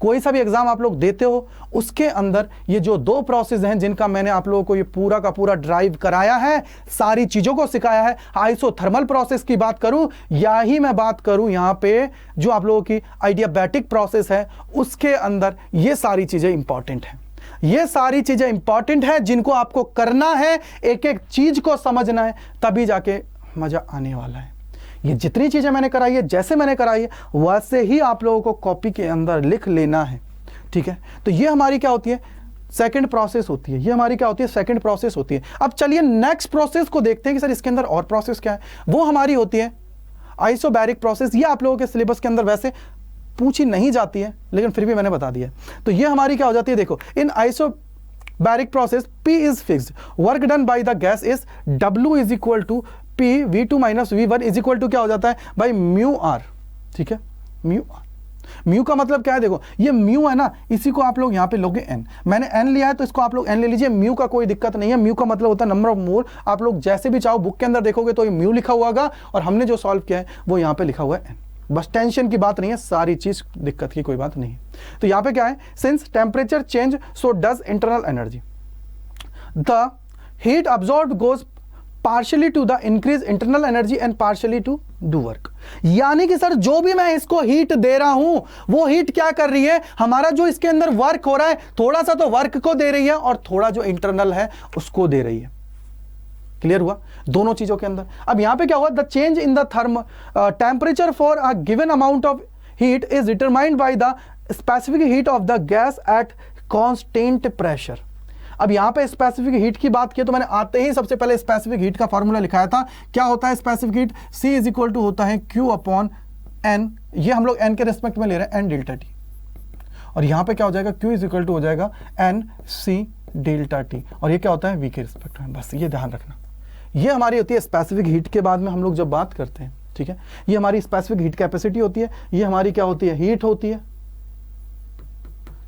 कोई सा भी एग्जाम आप लोग देते हो उसके अंदर ये जो 2 प्रोसेस हैं जिनका मैंने आप लोगों को ये पूरा का पूरा ड्राइव कराया है, सारी चीजों को सिखाया है। आइसोथर्मल प्रोसेस की बात करूं या ही मैं बात करूं यहां पे जो आप लोगों की आइडियाबैटिक प्रोसेस है, उसके अंदर ये सारी चीजें इंपॉर्टेंट हैं। ये सारी चीजें इंपॉर्टेंट है जिनको आपको करना है, एक एक चीज को समझना है, तभी जाके मजा आने वाला है। ये जितनी चीजें मैंने कराई है, जैसे मैंने कराई है वैसे ही आप लोगों को कॉपी के अंदर लिख लेना है, ठीक है। तो ये हमारी क्या होती है, सेकंड प्रोसेस होती है। ये हमारी क्या होती है, सेकंड प्रोसेस होती है। अब चलिए नेक्स्ट प्रोसेस को देखते हैं कि सर इसके अंदर और प्रोसेस क्या है। वो हमारी होती है आइसोबैरिक प्रोसेस। ये आप लोगों के सिलेबस के अंदर वैसे पूछी नहीं जाती है, लेकिन फिर भी मैंने बता दिया। तो ये हमारी क्या हो जाती है, देखो in isobaric process P is fixed, work done by the gas is W is equal to P V2 minus V1 is equal to क्या हो जाता है भाई म्यू आर, ठीक है, म्यू आर। म्यू का मतलब क्या है, देखो ये म्यू है ना, इसी को आप लोग यहाँ पे लोगे n। मैंने n लिया है तो इसको आप लोग n ले लीजिए। म्यू का कोई दिक्कत नहीं है, म्यू का मतलब होता है नंबर ऑफ मोल। आप लोग जैसे भी चाहो बुक के अंदर देखोगे तो ये म्यू लिखा हुआ होगा, और हमने जो सॉल्व किया है वो यहाँ पे लिखा हुआ है n। बस टेंशन की बात नहीं है, सारी चीज दिक्कत की कोई बात नहीं है। तो यहाँ पे क्या है, since temperature change so does internal energy, the heat absorbed goes partially to the increase internal energy and partially to do work. यानी कि सर जो भी मैं इसको हीट दे रहा हूं वो हीट क्या कर रही है, हमारा जो इसके अंदर वर्क हो रहा है थोड़ा सा तो वर्क को दे रही है और थोड़ा जो इंटरनल है उसको दे रही है। क्लियर हुआ दोनों चीजों के अंदर। अब यहां पे क्या हुआ, the change in the temperature for a given amount of heat is determined by the specific heat of the gas at constant pressure. अब यहां पे स्पेसिफिक हीट की बात की तो मैंने आते ही सबसे पहले स्पेसिफिक हीट का फॉर्मूला लिखाया था। क्या होता है specific heat, C is equal to होता है Q अपॉन N। ये हम लोग N के रेस्पेक्ट में ले रहे हैं N डेल्टा T। और यहाँ पे क्या हो जाएगा, Q इज इक्वल टू हो जाएगा एन सी डेल्टा टी, और ये क्या होता है, V के रिस्पेक्ट में। बस ये ध्यान रखना, ये हमारी होती है स्पेसिफिक हीट के बाद में हम लोग जब बात करते हैं, ठीक है, ये हमारी स्पेसिफिक हीट कैपेसिटी होती है, ये हमारी क्या होती है, हीट होती है,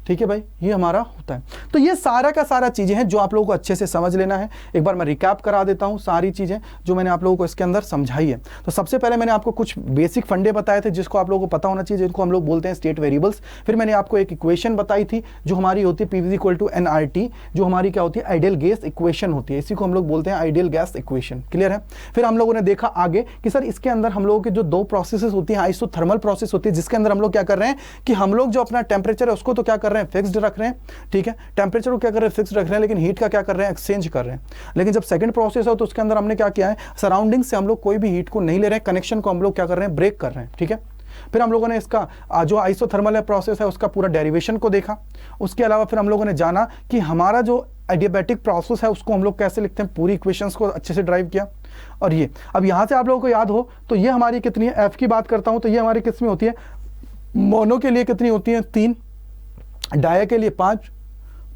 ठीक है भाई, ये हमारा होता है। तो ये सारा का सारा चीजें हैं जो आप लोगों को अच्छे से समझ लेना है। एक बार मैं रिकैप करा देता हूं सारी चीजें जो मैंने आप लोगों को इसके अंदर समझाई है। तो सबसे पहले मैंने आपको कुछ बेसिक फंडे बताए थे जिसको आप लोगों को पता होना चाहिए, जिनको हम लोग बोलते हैं स्टेट वेरिएबल्स। फिर मैंने आपको एक इक्वेशन बताई थी जो हमारी होती है PV इक्वल टू NRT, जो हमारी क्या होती है, आइडियल गैस इक्वेशन होती है, इसी को हम लोग बोलते हैं आइडियल गैस इक्वेशन। क्लियर है। फिर हम लोगों ने देखा आगे कि सर इसके अंदर हम लोगों की जो दो प्रोसेसेस होती हैं, आइसोथर्मल प्रोसेस होती है, जिसके अंदर हम लोग क्या कर रहे हैं कि हम लोग जो अपना टेम्परेचर है उसको तो क्या कर रहे हैं, फिक्स्ड रख रहे हैं, ठीक है, टेम्परेचर को क्या कर रहे हैं, फिक्स रख रहे हैं, लेकिन हीट का क्या कर रहे हैं, एक्सचेंज कर रहे हैं। लेकिन जब सेकंड प्रोसेस हो तो उसके अंदर हमने क्या किया है, सराउंडिंग से हम लोग कोई भी हीट को नहीं ले रहे हैं, कनेक्शन को हम लोग क्या कर रहे हैं, ब्रेक कर रहे हैं, ठीक है। फिर हम लोगों ने इसका जो आइसोथर्मल प्रोसेस है उसका पूरा डेरिवेशन को देखा। उसके अलावा फिर हम लोगों ने जाना कि हमारा जो एडियाबैटिक प्रोसेस है उसको हम लोग कैसे लिखते हैं, पूरी इक्वेशंस को अच्छे से ड्राइव किया। और ये अब यहां से आप लोगों को याद हो तो ये हमारी कितनी है, एफ की बात करता हूं तो ये हमारी किस में होती है, मोनो के लिए कितनी होती है, 3, डाया के लिए 5,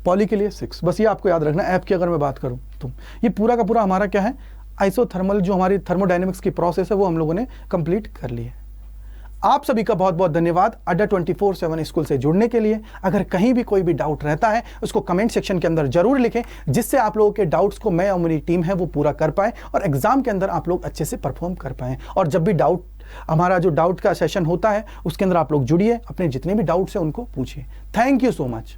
पॉली के लिए 6। बस ये आपको याद रखना। ऐप की अगर मैं बात करूं तो ये पूरा का पूरा हमारा क्या है, आइसोथर्मल जो हमारी थर्मोडायनेमिक्स की प्रोसेस है वो हम लोगों ने कंप्लीट कर ली है। आप सभी का बहुत बहुत धन्यवाद अड्डा 24/7 स्कूल से जुड़ने के लिए। अगर कहीं भी कोई भी डाउट रहता है उसको कमेंट सेक्शन के अंदर जरूर लिखें, जिससे आप लोगों के डाउट्स को मैं और मेरी टीम है वो पूरा कर पाए और एग्जाम के अंदर आप लोग अच्छे से परफॉर्म कर पाएं। और जब भी हमारा जो डाउट का सेशन होता है उसके अंदर आप लोग जुड़िए, अपने जितने भी डाउट्स हैं उनको पूछिए। Thank you so much.